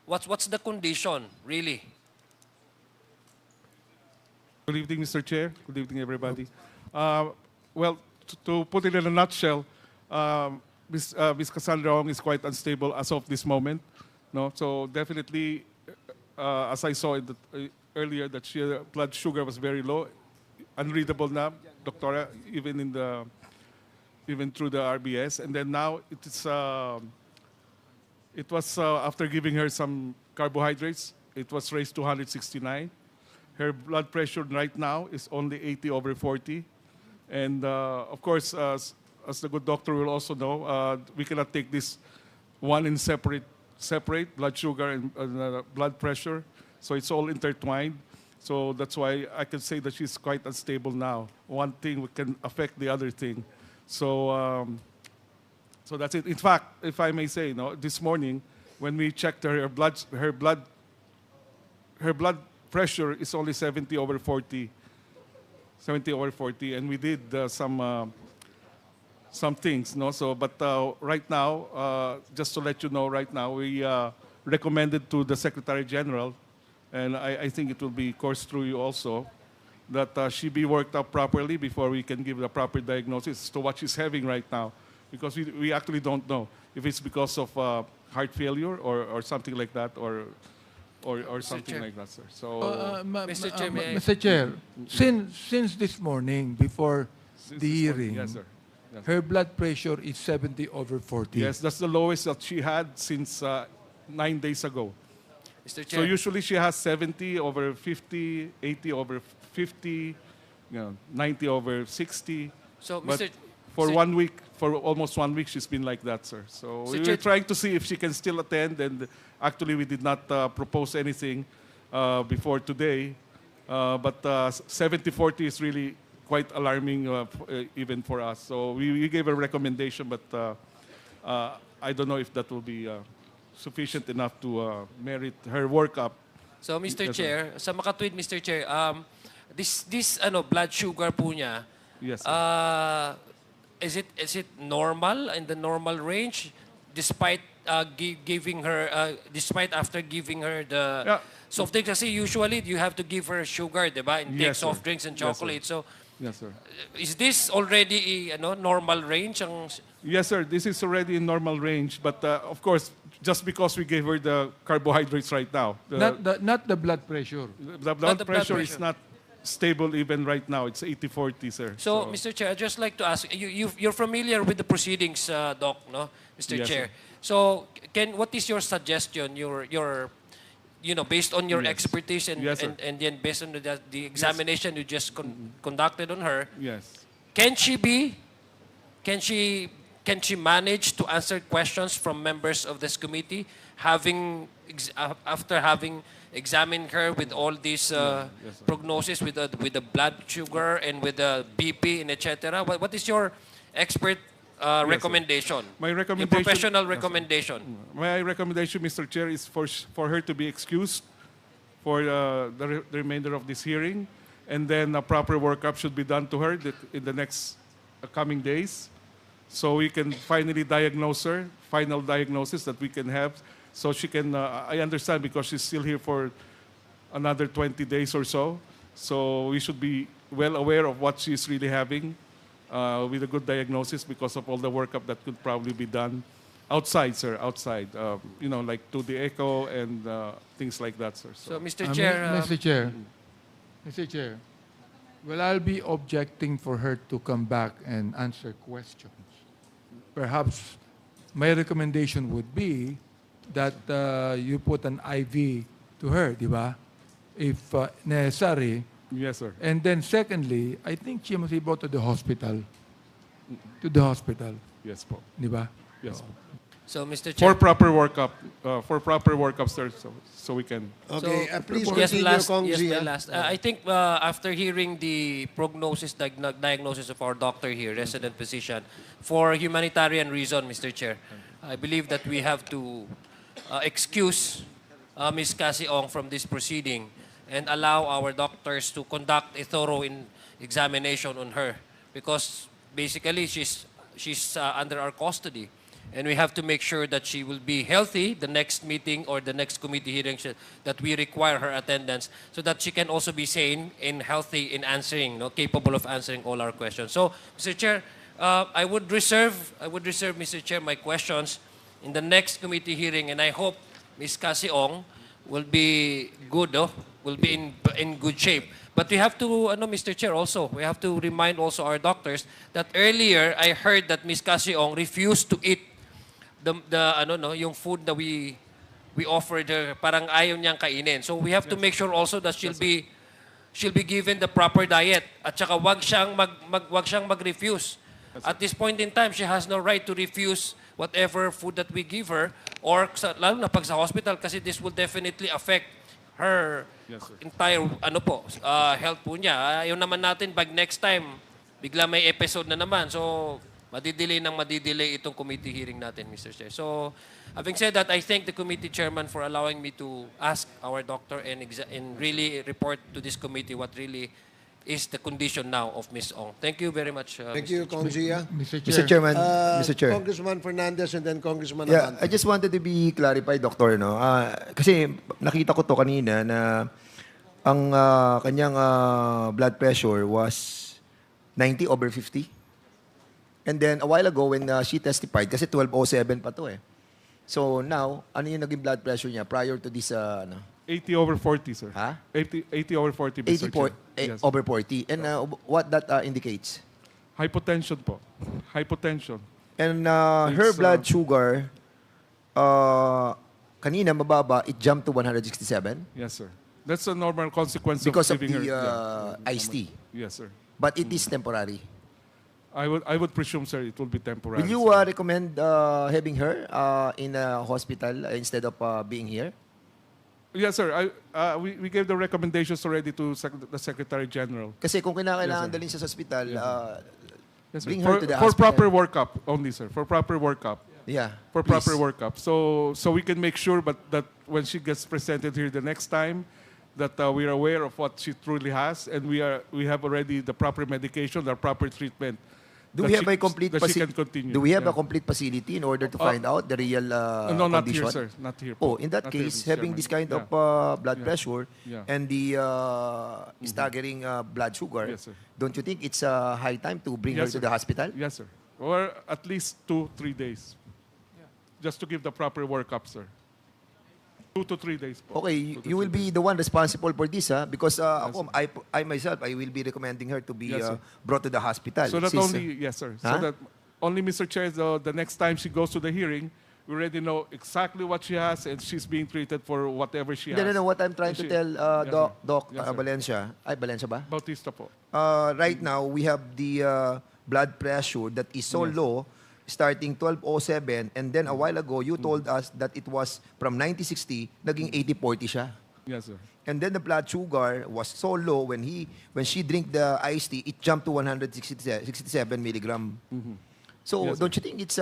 What's the condition, really? Good evening, Mr. Chair. Good evening, everybody. Well, to put it in a nutshell, Ms. Cassandra Ong is quite unstable as of this moment. No, so definitely, as I saw earlier, that blood sugar was very low, unreadable na, doctora, even through the RBS, and then now it was after giving her some carbohydrates, it was raised to 169. Her blood pressure right now is only 80/40, and of course, as the good doctor will also know, we cannot take this one in separate blood sugar and blood pressure. So it's all intertwined. So that's why I can say that she's quite unstable now. One thing can affect the other thing. So, so that's it. In fact, if I may say, this morning when we checked her blood pressure is only 70/40, 70/40, and we did some things, no. So, but right now, just to let you know, right now we recommended to the Secretary General, and I think it will be coursed through you also, that she be worked up properly before we can give the proper diagnosis to what she's having right now, because we actually don't know if it's because of heart failure or something like that, or something Chair. like that, sir. So, Mr. Chair, may I- Mr. Chair, since this morning, before since the this morning- hearing, yes, sir. Yes. her blood pressure is 70/40. Yes, that's the lowest that she had since 9 days ago. Mr. So Chair. usually she has 70/50, 80/50, 90/60. So, But Mr. for Mr. 1 week, for almost 1 week, she's been like that, sir. So we Chair- were trying to see if she can still attend, and actually we did not propose anything before today. But 70/40 is really quite alarming even for us. So we gave a recommendation, but I don't know if that will be sufficient enough to merit her workup. So, Mr. Yes, sir. Chair, sa makatwid, Mr. Chair, this blood sugar po niya, Yes, sir. is it normal, in the normal range, despite giving her, despite after giving her the Yeah. soft drinks? Kasi usually you have to give her sugar, di ba? And take Yes, sir. soft drinks and Yes, sir. chocolate. So, Yes, sir. is this already normal range? Yes, sir. This is already in normal range, but of course, just because we gave her the carbohydrates right now, Not the blood pressure. the blood the blood pressure is pressure. not stable even right now. It's 80/40, sir. So, Mr. Chair, I'd just like to ask, you're familiar with the proceedings, Doc, no? Mr. Yes, Chair. sir. So, what is your suggestion, based on your Yes. expertise and, Yes, sir. and then based on the examination you just conducted on her, Yes. can she manage to answer questions from members of this committee, after having examined her with all these Yes, sir. prognosis with the blood sugar and with the BP and etc.? What is your expert sir. recommendation? My Your recommendation. professional Yes, sir. recommendation. My recommendation, Mr. Chair, is for her to be excused for the remainder of this hearing, and then a proper workup should be done to her in the next coming days, so we can finally diagnose her, final diagnosis that we can have, so she can, I understand because she's still here for another 20 days or so, so we should be well aware of what she's really having with a good diagnosis because of all the workup that could probably be done outside, sir, outside, like to the echo and things like that, sir. So, Mr. I mean, Chair, Mr. Chair, well, I'll be objecting for her to come back and answer questions. Perhaps my recommendation would be that you put an IV to her, di ba? If necessary. Yes, sir. And then secondly, I think she must be brought to the hospital. To the hospital, Yes, po. di ba? Yes, po. so Mr. For Chair, proper workup, sir, so we can. Okay, please yes, continue, Kong yes, Zia. my last. I think after hearing the prognosis, diagnosis of our doctor here, resident physician, for humanitarian reason, Mr. Chair, I believe that we have to excuse Ms. Cassie Ong from this proceeding and allow our doctors to conduct a thorough examination on her, because basically she's under our custody. And we have to make sure that she will be healthy the next meeting or the next committee hearing that we require her attendance, so that she can also be sane and healthy in answering, capable of answering all our questions. So, Mr. Chair, I would reserve, Mr. Chair, my questions in the next committee hearing, and I hope Ms. Cassie Ong will be good, will be in good shape. But we have to, Mr. Chair, also, we have to remind also our doctors that earlier I heard that Ms. Cassie Ong refused to eat yung food that we offered her, parang ayaw niyang kainin. So we have to make sure also that she'll be given the proper diet, at saka wag siyang mag-refuse. At this point in time, she has no right to refuse whatever food that we give her, or lalo na pag sa hospital, kasi this will definitely affect her Yes, sir. entire health po niya. Ayaw naman natin pag next time bigla may episode na naman. So madidelay itong committee hearing natin, Mr. Chair. So having said that, I thank the committee chairman for allowing me to ask our doctor and really report to this committee what really is the condition now of Ms. Ong. Thank you very much. Thank you, Kong Zia. Mr. Chairman, Mr. Chair. Congressman Fernandez and then Congressman Yeah, Abante. I just wanted to be clarified, Doctor, no? Kasi nakita ko to kanina na ang kanyang blood pressure was 90/50. And then a while ago when she testified, kasi 1207 pa to eh. So now, ano yung naging blood pressure niya prior to this 80/40, sir. Ha? 80/40, Mr. 80 Chair. Yes. over 40. And what that indicates? Hypotension po. Hypotension. And her It's, blood sugar, kanina mababa, it jumped to 167 Yes, sir. That's a normal consequence because of of giving the her... iced tea. Yes, sir. But it is temporary. I would presume, sir, it will be temporary. Will you sir. recommend having her in a hospital instead of being here? Yes, sir. We gave the recommendations already to the Secretary General. Kasi kung Yes, kinakailangan sir. dalhin siya sa hospital, Yes, sir. bring her to the for hospital. proper workup only, sir. For proper workup. Yeah, For please. proper workup. So we can make sure that when she gets presented here the next time, that we are aware of what she truly has, and we have already the proper medication, the proper treatment. Do that we have she- a complete that she can continue. Do we have Yeah. a complete facility in order to find out the real No, not condition? here, sir. Not here. Oh, in that Not here, case, Mr. having Chairman. this kind of blood pressure and the staggering blood sugar, Yes, sir. don't you think it's a high time to bring her Yes, to sir. the hospital? Yes, sir. Or at least 2-3 days. Just to give the proper workup, sir. 2 to 3 days. Po. Okay, 2 to you will 3 be the one responsible for this, because ako, I myself, I will be recommending her to be Yes, sir. brought to the hospital. So that Since, only, yes, sir. Huh? So that only, Mr. Chair, the next time she goes to the hearing, we already know exactly what she has and she's being treated for whatever she has. no, what I'm trying And to she- tell Yes, Doc, sir. Doc Yes, sir. Valencia, Valencia ba? Bautista po. Right now, we have the blood pressure that is so low, starting 1207, and then a while ago, you told us that it was from 90/60, naging 80/40 siya. Yes, sir. And then the blood sugar was so low when she drink the iced tea, it jumped to 167 milligram. So Yes, sir. don't you think it's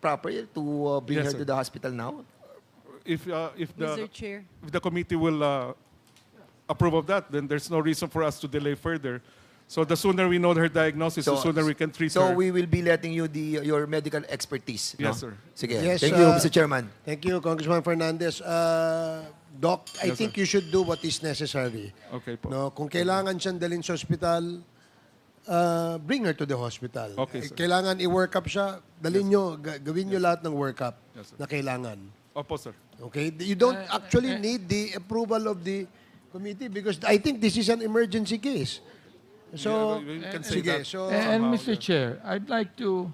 proper to bring Yes, her sir. to the hospital now? If Mr. Chair. the committee will approve of that, then there's no reason for us to delay further. So the sooner we know her diagnosis, the sooner we can treat So her. we will be letting you your medical expertise. Yes, no? sir. Sige. Yes, Thank you, Mr. Chairman. Thank you, Congressman Fernandez. Doc, I Yes, think sir. you should do what is necessary. Okay po. No, kung kailangan siyang dalhin sa hospital, bring her to the hospital. Okay, sir. Kailangan i-work up siya, dalhin nyo, gawin nyo lahat ng work up Yes, sir. na kailangan. Opo, sir. Okay? You don't actually need the approval of the committee because I think this is an emergency case. So, Yeah, we can say sige, that. so, And Somehow, Mr. Chair, I'd like to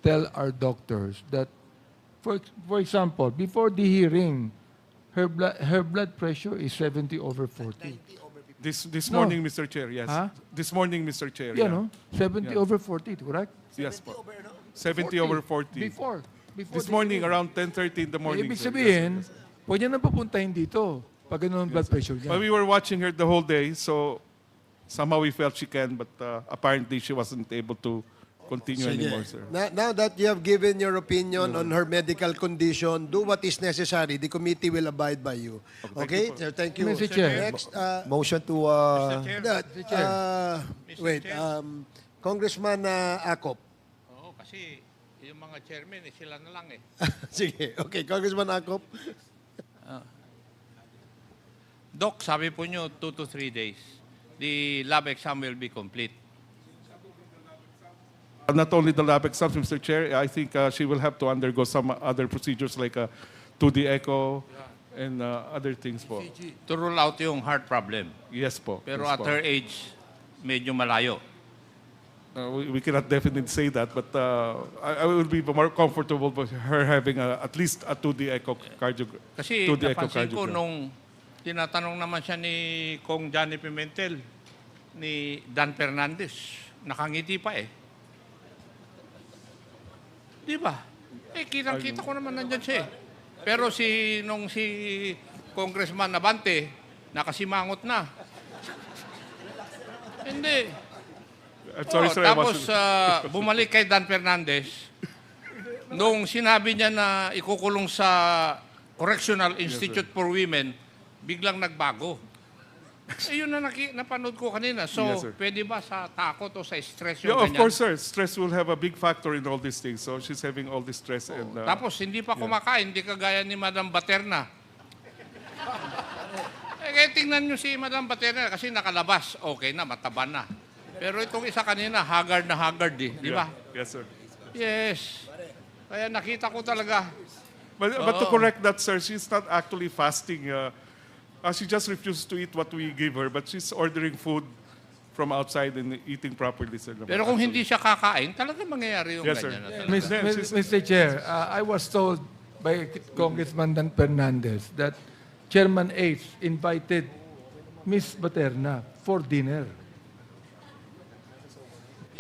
tell our doctors that, for example, before the hearing, her blood pressure is 70/40. This No. morning, Mr. Chair, yes. Huh? This morning, Mr. Chair. Yeah, no? 70/40, correct? Yes po. 70/40. Before This the morning, hearing. around 10:30 in the morning. Ibig sir. sabihin, Yes, sir. pwede na papuntahin dito pag ganun ang blood pressure niya. But we were watching her the whole day, so somehow we felt she can, but apparently she wasn't able to continue sige. anymore, sir. Now that you have given your opinion on her medical condition, do what is necessary. The committee will abide by you. Okay? So, thank you. Mr. Chair. Next, Motion to... wait, Congressman Acop. Oo, kasi yung mga chairman, sila na lang eh. Sige, okay. Congressman Acop. Doc, sabi po nyo 2 to 3 days. The lab exam will be complete. Not only the lab exams, Mr. Chair, I think she will have to undergo some other procedures like 2D echo and other things po. To rule out yung heart problem. Yes po. Pero yes at po. her age, medyo malayo. We cannot definitely say that, but I will be more comfortable with her having at least a 2D echocardiogram. Kasi 2D napansin ko echocardiogram. nung tinatanong naman siya ni Kong Johnny Pimentel, ni Dan Fernandez, nakangiti pa eh. Di ba? Eh, kitang-kita ko naman nandyan siya eh. Pero nung si Congressman Abante, nakasimangot na. Hindi. I'm sorry, Oh, sir. I tapos wasn't- bumalik kay Dan Fernandez. Nung sinabi niya na ikukulong sa Correctional Institute for Women, biglang nagbago. Eh, yun na napanood ko kanina. So, Yes, sir. pwede ba sa takot o sa stress Yeah, yung of ganyan? course, sir. Stress will have a big factor in all these things. So she's having all this stress. And, Tapos, hindi pa kumakain, hindi kagaya ni Madam Baterna. Kaya tingnan nyo si Madam Baterna kasi nakalabas. Okay na, mataba na. Pero itong isa kanina, haggard na haggard eh. Di ba? Yes, sir. Yes. Kaya nakita ko talaga. But to Oo. correct that, sir, she's not actually fasting. She just refused to eat what we give her, but she's ordering food from outside and eating properly, sir. Pero kung hindi siya kakain, talaga mangyayari yung Yes, sir. ganyan. na talaga. Mr. Chair, I was told by Congressman Dan Fernandez that Chairman H invited Miss Baterna for dinner.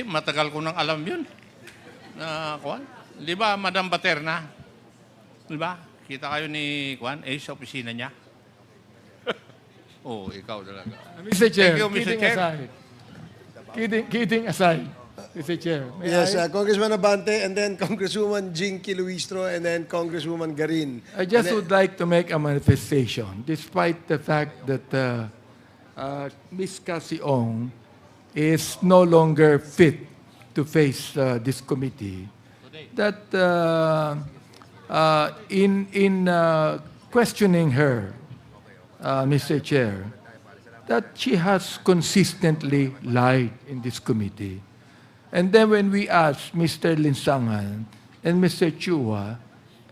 Eh, matagal ko nang alam yun. Kuan? Di ba, Madam Baterna? Di ba? Kita kayo ni Kuan, sa opisina niya. Oh, ikaw talaga. Mr. Chair, Thank you, Mr. kidding Chair. aside. Kidding aside, Mr. Chair. may Yes, I- Congressman Abante, and then Congresswoman Jinky Luistro, and then Congresswoman Garin. I just And then- would like to make a manifestation, despite the fact that Ms. Cassie Ong is no longer fit to face this committee, that in questioning her, Mr. Chair, that she has consistently lied in this committee. And then when we asked Mr. Linsangan and Mr. Chua,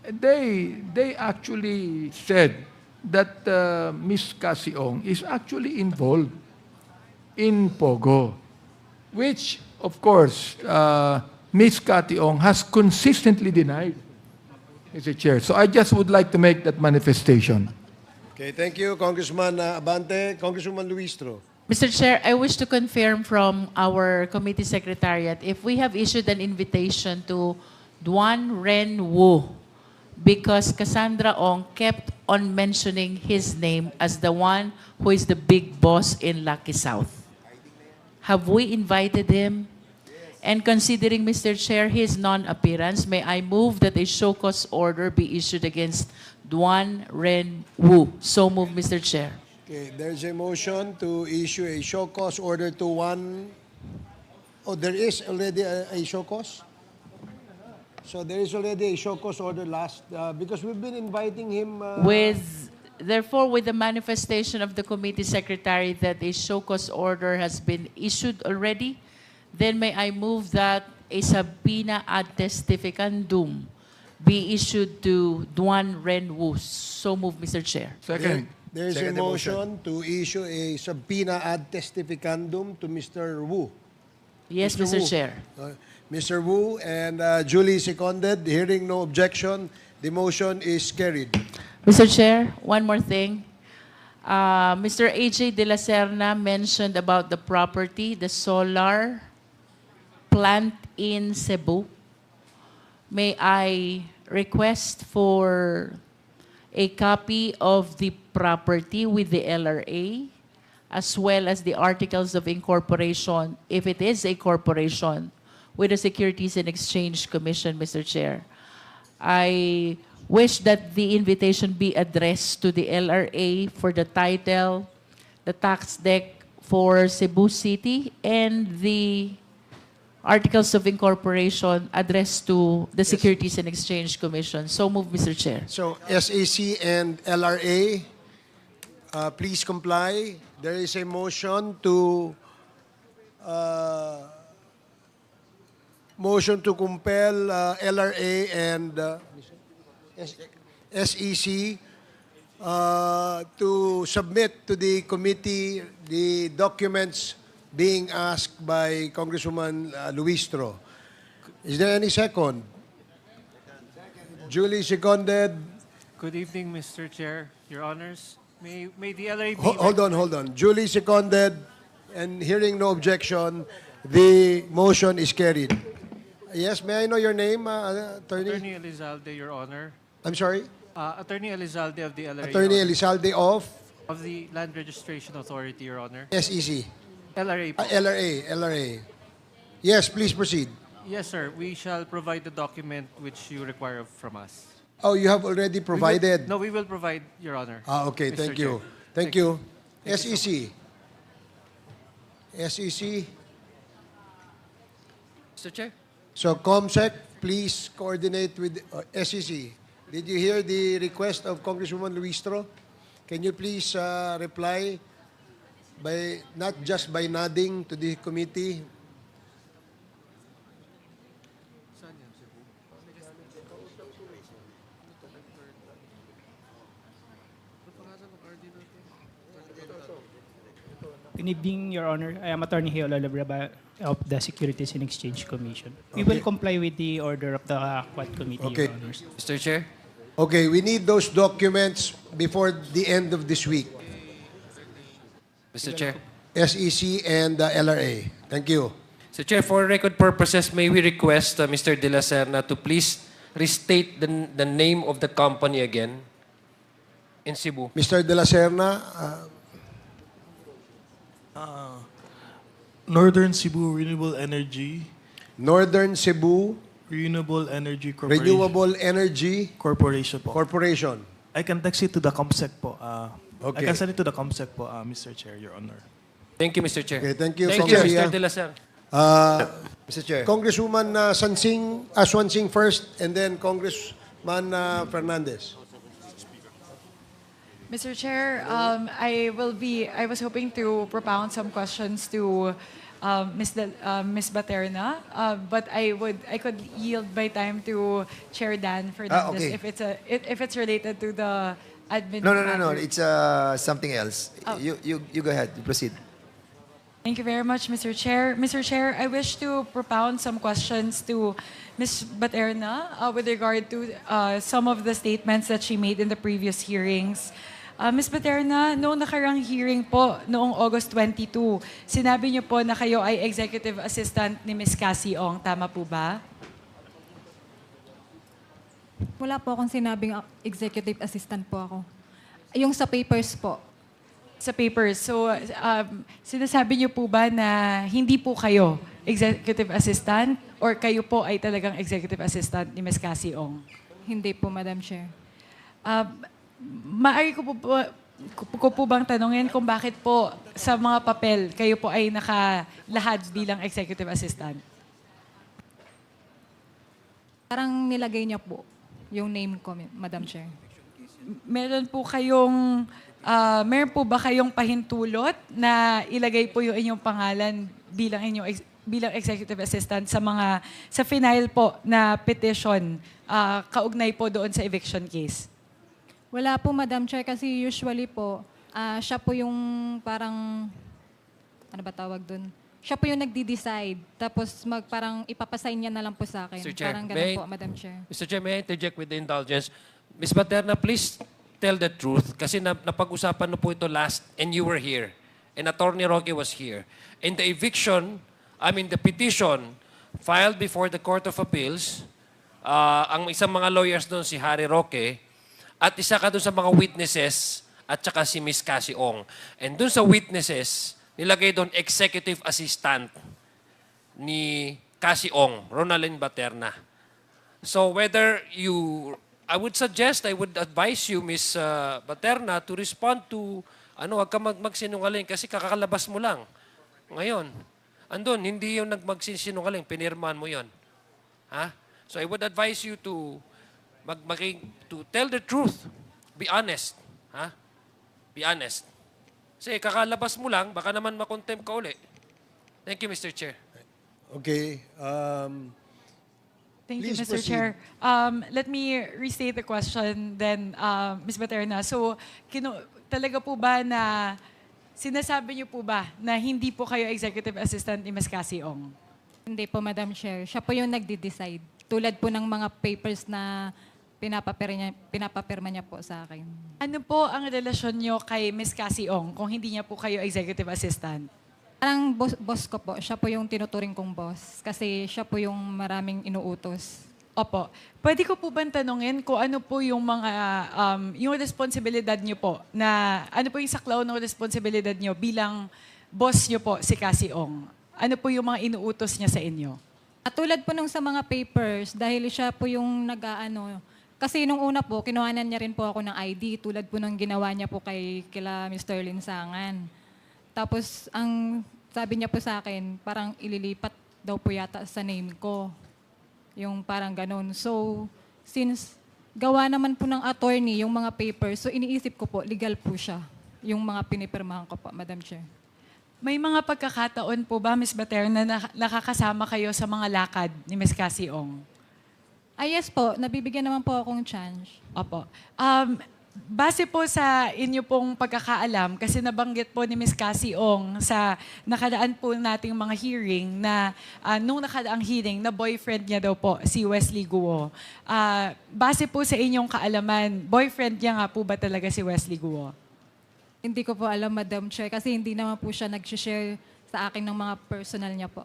they actually said that Ms. Casiong is actually involved in Pogo, which, of course, Ms. Cationg has consistently denied, Mr. Chair. So I just would like to make that manifestation. Okay, thank you, Congressman Abante. Congresswoman Luistro. Mr. Chair, I wish to confirm from our committee secretariat if we have issued an invitation to Duan Ren Wu because Cassandra Ong kept on mentioning his name as the one who is the big boss in Lucky South. Have we invited him? And considering, Mr. Chair, his non-appearance, may I move that a show cause order be issued against Duan Ren Wu. So move, Mr. Chair. Okay, there's a motion to issue a show cause order to one. Oh, there is already a show cause? So there is already a show cause order because we've been inviting him. Therefore, with the manifestation of the committee secretary that a show cause order has been issued already, then may I move that a subpoena ad testificandum be issued to Duan Ren Wu. So move, Mr. Chair. Second. There is a Second the motion to issue a subpoena ad testificandum to Mr. Wu. Yes, Mr. Mr. Wu. Chair. Mr. Wu and Julie seconded. Hearing no objection, the motion is carried. Mr. Chair, one more thing. Mr. A.J. De La Serna mentioned about the property, the solar plant in Cebu. May I request for a copy of the property with the LRA as well as the articles of incorporation, if it is a corporation, with the Securities and Exchange Commission, Mr. Chair. I wish that the invitation be addressed to the LRA for the title, the tax deck for Cebu City, and the articles of incorporation addressed to the Securities and Exchange Commission. So move, Mr. Chair. So SAC and LRA, please comply. There is a motion to compel LRA and SEC to submit to the committee the documents being asked by Congresswoman Luistro. Is there any second? Julie seconded. Good evening, Mr. Chair, Your Honors. May the LRA be... Hold on. Julie seconded, and hearing no objection, the motion is carried. Yes, may I know your name, Attorney? Attorney Elizalde, Your Honor. I'm sorry? Attorney Elizalde of the LRA. Attorney Your Honor. Elizalde Of the Land Registration Authority, Your Honor. SEC. LRA po. LRA. Yes, please proceed. Yes, sir. We shall provide the document which you require from us. Oh, you have already provided. No, we will provide, Your Honor. Okay, Mr. thank Chair. you. Thank you. SEC. SEC. Mr. Chair? So, COMSEC, please coordinate with SEC. Did you hear the request of Congresswoman Luistro? Can you please reply by not just by nodding to the committee? Good evening, Your Honor. I am Attorney Heo Lalabraba of the Securities and Exchange Commission. We will comply with the order of the Quad Committee, Okay. Your Honors. Mr. Chair? Okay, we need those documents before the end of this week. Mr. Chair? SEC and LRA. Thank you. Mr. Chair, for record purposes, may we request Mr. De La Serna to please restate the name of the company again in Cebu? Mr. De La Serna, Northern Cebu Renewable Energy. Northern Cebu Renewable Energy Corporation. Renewable Energy Corporation po. Corporation. I can text it to the COMSEC po. I Okay. can send it to the COMSEC po, Mr. Chair, Your Honor. Thank you, Mr. Chair. Okay, thank you, Thank you, Congressman. Mr. De La Serna. Mr. Chair. Congresswoman Swansing first, and then Congressman Fernandez. Mr. Chair, I was hoping to propound some questions to Ms. Baterna, but I could yield my time to Chair Dan Fernandez okay. if it's related to the admin. No. matter. It's something else. Oh. You go ahead. You proceed. Thank you very much, Mr. Chair. Mr. Chair, I wish to propound some questions to Ms. Baterna with regard to some of the statements that she made in the previous hearings. Ms. Baterna, noong nakarang hearing po, noong August 22, sinabi niyo po na kayo ay executive assistant ni Ms. Cassie Ong. Tama po ba? Wala po akong sinabing executive assistant po ako. Yung sa papers po. Sa papers. So, sinasabi niyo po ba na hindi po kayo executive assistant or kayo po ay talagang executive assistant ni Ms. Cassie Ong? Hindi po, Madam Chair. Maaari ko po bang tanungin kung bakit po sa mga papel kayo po ay nakalahad bilang executive assistant? Parang nilagay niya po yung name ko, Madam Chair. Meron po ba kayong pahintulot na ilagay po yung inyong pangalan bilang executive assistant sa final po na petition kaugnay po doon sa eviction case? Wala po, Madam Chair, kasi usually po, siya po yung parang, ano ba tawag dun? Siya po yung nagdi-decide. Tapos parang ipapasign niya na lang po sa akin. Mr. Chair, Parang ganun po, Madam Chair. Mr. Chair, may I interject with the indulgence? Ms. Baterna, please tell the truth. Kasi napag-usapan na po ito last and you were here. And Attorney Roque was here. And the the petition filed before the Court of Appeals, ang isang mga lawyers doon, si Harry Roque, at isa ka doon sa mga witnesses at saka si Ms. Cassie Ong. And doon sa witnesses, nilagay doon executive assistant ni Cassie Ong, Ronaldin Baterna. So whether I would advise you, Ms. Baterna, to respond to, wag ka magsinungaling kasi kakakalabas mo lang. Ngayon, andun, hindi yung magsinungaling, pinirmahan mo yon. Ha? So I would advise you to tell the truth. Be honest. Ha? Be honest. Kasi kakalabas mo lang, baka naman makontempt ka uli. Thank you, Mr. Chair. Okay. Thank you, Please Mr. proceed. Chair. Let me restate the question then, Ms. Baterna. So, talaga po ba na sinasabi niyo po ba na hindi po kayo executive assistant ni Ms. Cassie Ong? Hindi po, Madam Chair. Siya po yung nagdi-decide. Tulad po ng mga papers na pinapapirma niya po sa akin. Ano po ang relasyon niyo kay Ms. Cassie Ong kung hindi niya po kayo executive assistant? Parang boss ko po. Siya po yung tinuturing kong boss. Kasi siya po yung maraming inuutos. Opo. Pwede ko po bang tanungin kung ano po yung mga, yung responsibilidad niyo po, na ano po yung saklaw ng responsibilidad niyo bilang boss niyo po, si Cassie Ong? Ano po yung mga inuutos niya sa inyo? At tulad po nung sa mga papers, dahil siya po yung nag-aano, kasi nung una po, kinuhanan niya rin po ako ng ID, tulad po ng ginawa niya po kila Mr. Linsangan. Tapos, ang sabi niya po sa akin, parang ililipat daw po yata sa name ko. Yung parang ganun. So, since gawa naman po ng attorney yung mga papers, so iniisip ko po, legal po siya. Yung mga pinipirmahan ko po, Madam Chair. May mga pagkakataon po ba, Ms. Baterna, na nakakasama kayo sa mga lakad ni Ms. Cassie Ong? Yes po, nabibigyan naman po akong chance. Opo. Base po sa inyo pong pagkakaalam, kasi nabanggit po ni Ms. Cassie Ong sa nakaraan po nating mga hearing na nung nakaraang hearing na boyfriend niya daw po, si Wesley Guo. Base po sa inyong kaalaman, boyfriend niya nga po ba talaga si Wesley Guo? Hindi ko po alam, Madam Chair, kasi hindi naman po siya nag-share sa akin ng mga personal niya po.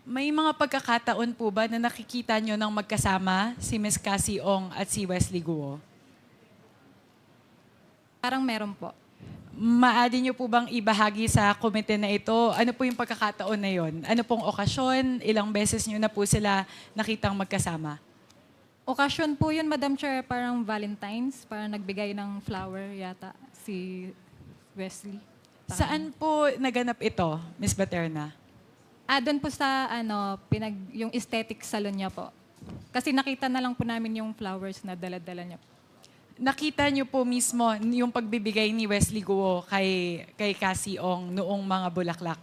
May mga pagkakataon po ba na nakikita nyo ng magkasama si Ms. Cassie Ong at si Wesley Guo? Parang meron po. Maaari nyo po bang ibahagi sa komite na ito? Ano po yung pagkakataon na yon? Ano pong okasyon? Ilang beses nyo na po sila nakitang magkasama? Okasyon po yun, Madam Chair, parang Valentine's, parang nagbigay ng flower yata si Wesley. Saan po naganap ito, Ms. Baterna? Doon po sa yung aesthetic salon niya po. Kasi nakita na lang po namin yung flowers na dala-dala niya po. Nakita niyo po mismo yung pagbibigay ni Wesley Guo kay Cassie Ong noong mga bulaklak?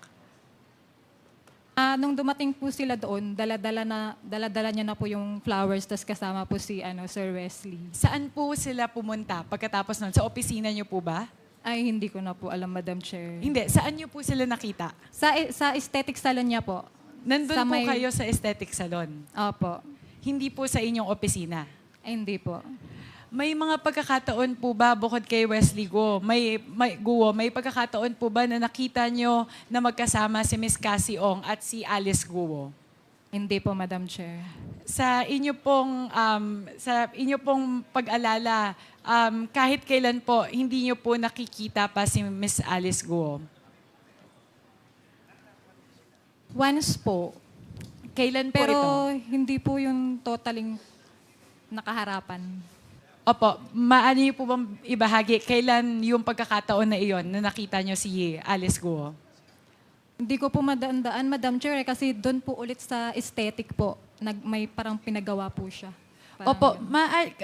Nung dumating po sila doon, dala-dala niya na po yung flowers, tas kasama po si Sir Wesley. Saan po sila pumunta pagkatapos nun? Sa opisina niyo po ba? Ay, hindi ko na po alam, Madam Chair. Hindi. Saan niyo po sila nakita? Sa aesthetic salon niya po. Nandun po kayo sa aesthetic salon? Opo. Hindi po sa inyong opisina? Ay, hindi po. May mga pagkakataon po ba bukod kay Wesley Guo? May pagkakataon po ba na nakita nyo na magkasama si Ms. Cassie Ong at si Alice Guo? Hindi po, Madam Chair. Sa inyo pong pag-alala, kahit kailan po, hindi nyo po nakikita pa si Ms. Alice Guo? Once po. Kailan po Pero ito? hindi po yung totaling nakaharapan. Opo, maaari niyo po bang ibahagi kailan yung pagkakataon na iyon na nakita niyo si Alice Guo? Hindi ko po madaan, Madam Chair, kasi doon po ulit sa aesthetic po, may parang pinagawa po siya. Parang Opo,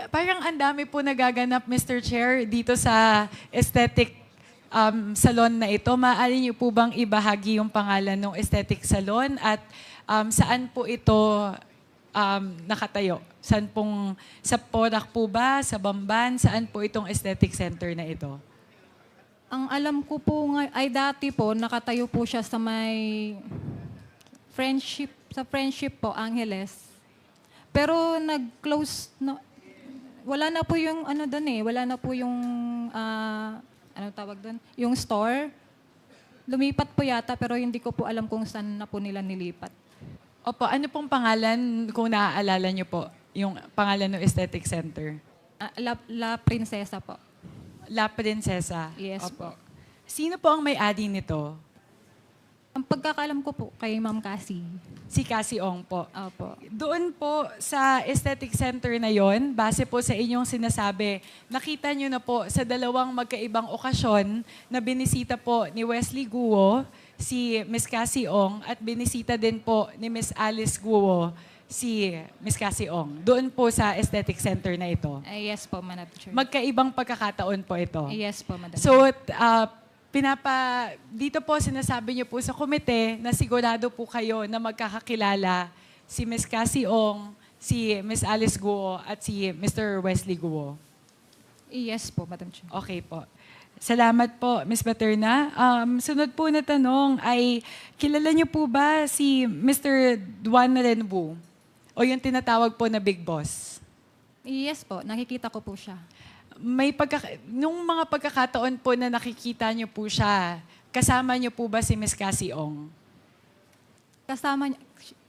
parang ang dami po nagaganap, Mr. Chair, dito sa aesthetic salon na ito. Maaari niyo po bang ibahagi yung pangalan ng aesthetic salon at saan po ito nakatayo? Saan pong, sa Porac po ba? Sa Bamban? Saan po itong aesthetic center na ito? Ang alam ko po ay dati po, nakatayo po siya sa may Friendship po, Angeles. Pero nag-close, wala na po yung doon wala na po yung, tawag doon? Yung store. Lumipat po yata, pero hindi ko po alam kung saan na po nila nilipat. Opo, ano pong pangalan, kung naaalala niyo po, yung pangalan ng aesthetic center? La Princesa po. La Princesa? Yes Opo. po. Sino po ang may-ari nito? Ang pagkakalam ko po kay Ma'am Cassie. Si Cassie Ong po. Opo. Doon po sa aesthetic center na yon, base po sa inyong sinasabi, nakita nyo na po sa dalawang magkaibang okasyon na binisita po ni Wesley Guo, si Ms. Cassie Ong, at binisita din po ni Ms. Alice Guo, si Ms. Cassie Ong. Doon po sa aesthetic center na ito. Yes po, Madam Chair. Magkaibang pagkakataon po ito. Yes po, Madam So, dito po sinasabi niyo po sa komite na sigurado po kayo na magkakakilala si Ms. Cassie Ong, si Ms. Alice Guo, at si Mr. Wesley Guo. Yes po, Madam Chair. Okay po. Salamat po, Ms. Baterna. Sunod po na tanong ay, kilala niyo po ba si Mr. Duan Renwu? O yung tinatawag po na Big Boss? Yes po, nakikita ko po siya. Nung mga pagkakataon po na nakikita niyo po siya, kasama niyo po ba si Ms. Cassie Ong? Kasama niya,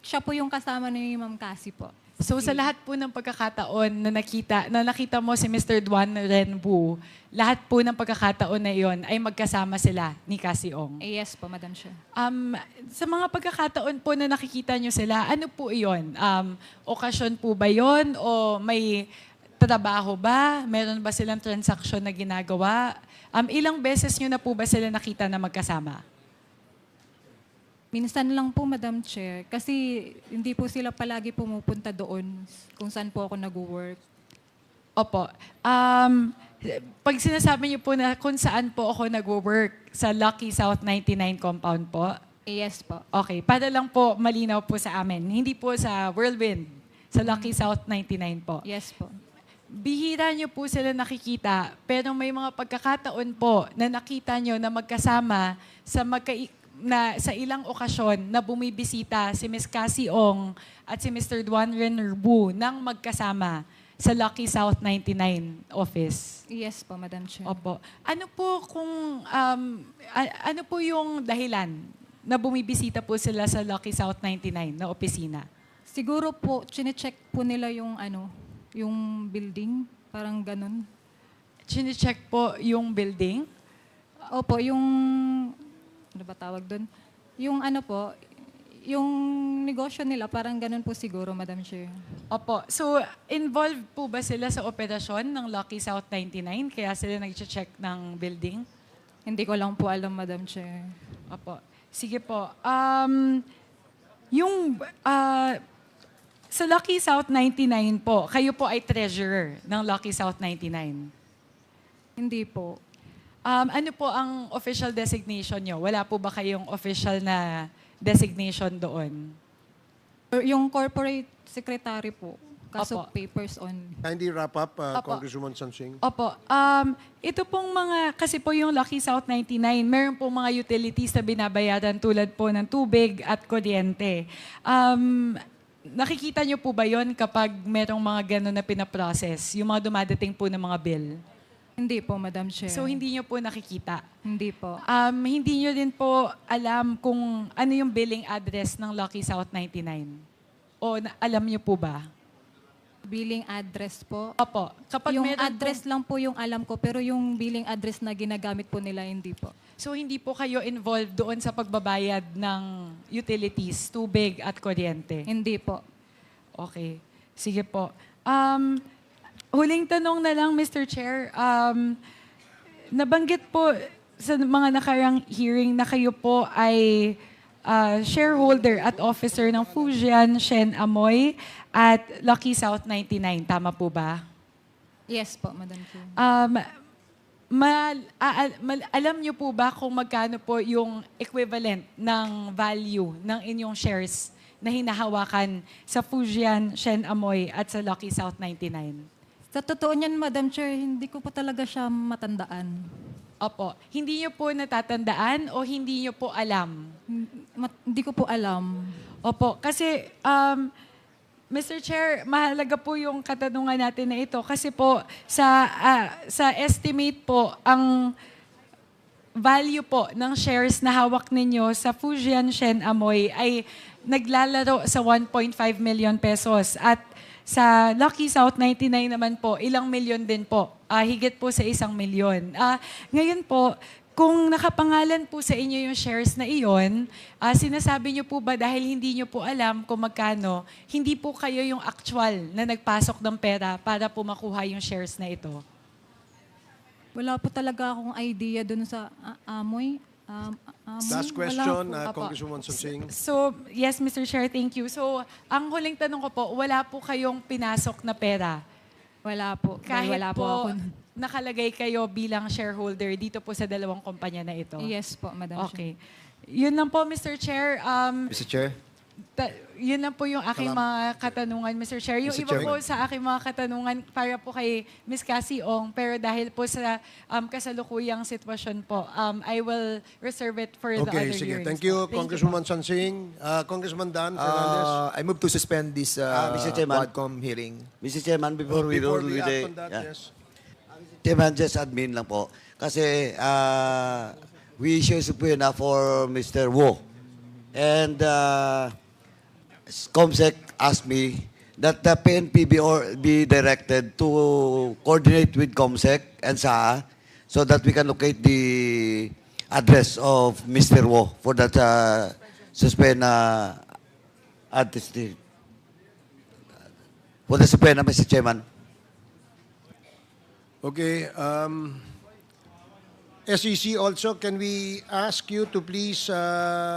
siya po yung kasama ni Ma'am Cassie po. So sa lahat po ng pagkakataon na nakita mo si Mr. Duan Renbu, lahat po ng pagkakataon na iyon ay magkasama sila ni Cassie Ong. Yes po, Madam Chair. Sa mga pagkakataon po na nakikita nyo sila, ano po iyon? Okasyon po ba yon o may trabaho ba? Meron ba silang transaksyon na ginagawa? Ilang beses nyo na po ba sila nakita na magkasama? Minsan lang po, Madam Chair, kasi hindi po sila palagi pumupunta doon kung saan po ako nag-work. Opo. Pag sinasabi niyo po na kung saan po ako nag-work, sa Lucky South 99 compound po? Yes po. Okay. Para lang po malinaw po sa amin. Hindi po sa Whirlwind. Sa Lucky South 99 po. Yes po. Bihira niyo po sila nakikita, pero may mga pagkakataon po na nakita niyo na magkasama sa ilang okasyon na bumibisita si Ms. Cassie Ong at si Mr. Duan Renbu nang magkasama sa Lucky South 99 office. Yes po, Madam Chair. Opo. Ano po yung dahilan na bumibisita po sila sa Lucky South 99 na opisina? Siguro po, chinecheck po nila yung yung building, parang ganun. Chinecheck po yung building? Opo, yung ano ba tawag doon? Yung yung negosyo nila, parang ganun po siguro, Madam Chair. Opo. So, involved po ba sila sa operasyon ng Lucky South 99? Kaya sila nag-check ng building? Hindi ko lang po alam, Madam Chair. Opo. Sige po. Sa Lucky South 99 po, kayo po ay treasurer ng Lucky South 99? Hindi po. Ano po ang official designation nyo? Wala po ba kayong official na designation doon? Yung corporate secretary po. Kaso Opo. papers on. Kindly wrap up, Opo. Congresswoman Sansing. Opo. Ito pong kasi po yung Lucky South 99, meron pong mga utilities na binabayaran tulad po ng tubig at kuryente. Nakikita nyo po ba yon kapag merong mga gano'n na pinaprocess, yung mga dumadating po ng mga bill? Hindi po, Madam Chair. So, hindi nyo po nakikita? Hindi po. Hindi nyo din po alam kung ano yung billing address ng Lucky South 99? O alam nyo po ba? Billing address po? Opo. Kapag yung meron address lang po yung alam ko, pero yung billing address na ginagamit po nila, hindi po. So, hindi po kayo involved doon sa pagbabayad ng utilities, tubig at kuryente? Hindi po. Okay. Sige po. Huling tanong na lang, Mr. Chair. Nabanggit po sa mga nakarang hearing na kayo po ay shareholder at officer ng Fujian Shen Amoy at Lucky South 99. Tama po ba? Yes po, Madam Chair. Alam niyo po ba kung magkano po yung equivalent ng value ng inyong shares na hinahawakan sa Fujian Shen Amoy at sa Lucky South 99? Sa totoo niyan, Madam Chair, hindi ko po talaga siya matandaan. Opo. Hindi niyo po natatandaan o hindi niyo po alam? Hindi ko po alam. Opo. Kasi, Mr. Chair, mahalaga po yung katanungan natin na ito. Kasi po, sa estimate po, ang value po ng shares na hawak ninyo sa Fujian Shen Amoy ay naglalaro sa 1.5 million pesos. At sa Lucky South 99 naman po, ilang milyon din po. Higit po sa 1 milyon. Ngayon po, kung nakapangalan po sa inyo yung shares na iyon, sinasabi niyo po ba dahil hindi niyo po alam kung magkano, hindi po kayo yung actual na nagpasok ng pera para po makuha yung shares na ito? Wala po talaga akong idea dun sa Amoy. Last Wala question, po. Congresswoman Sansing. So, yes, Mr. Chair, thank you. So, ang huling tanong ko po, wala po kayong pinasok na pera? Wala po. Kahit Wala po ako. nakalagay kayo bilang shareholder dito po sa dalawang kumpanya na ito? Yes po, Madam Chair. Okay. Yun lang po, Mr. Chair. Mr. Chair? Yun lang po yung aking mga katanungan, Mr. Chair. Yung Mr. iba po sa aking mga katanungan para po kay Ms. Cassie Ong, pero dahil po sa kasalukuyang sitwasyon po, I will reserve it for the other Okay, sige. hearings. Thank you, po. Congresswoman Sansing. Congressman Dan Fernandez. I move to suspend this Mr. Chairman. Quadcom hearing. Mr. Chairman, before we Before roll we with act the... on that, yeah. yes. Chairman, just admin lang po. Kasi we issue subpoena for Mr. Wu. And COMSEC asked me that the PNP be directed to coordinate with COMSEC and SAA so that we can locate the address of Mr. Wo for that suspend artistry. For the subpoena, Mr. Chairman. Okay. SEC also, can we ask you to please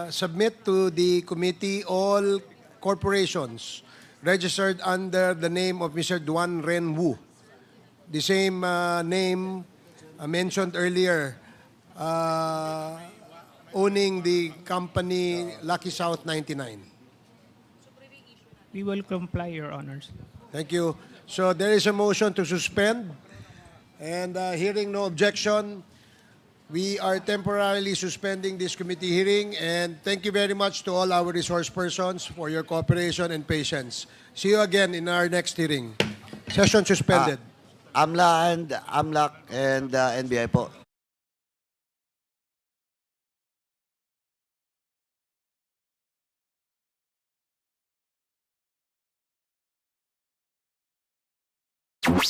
submit to the committee all corporations registered under the name of Mr. Duan Ren Wu, the same name mentioned earlier, owning the company Lucky South 99. We will comply, Your Honors. Thank you. So there is a motion to suspend, and hearing no objection, we are temporarily suspending this committee hearing, and thank you very much to all our resource persons for your cooperation and patience. See you again in our next hearing. Session suspended. AMLAC and NBI po. You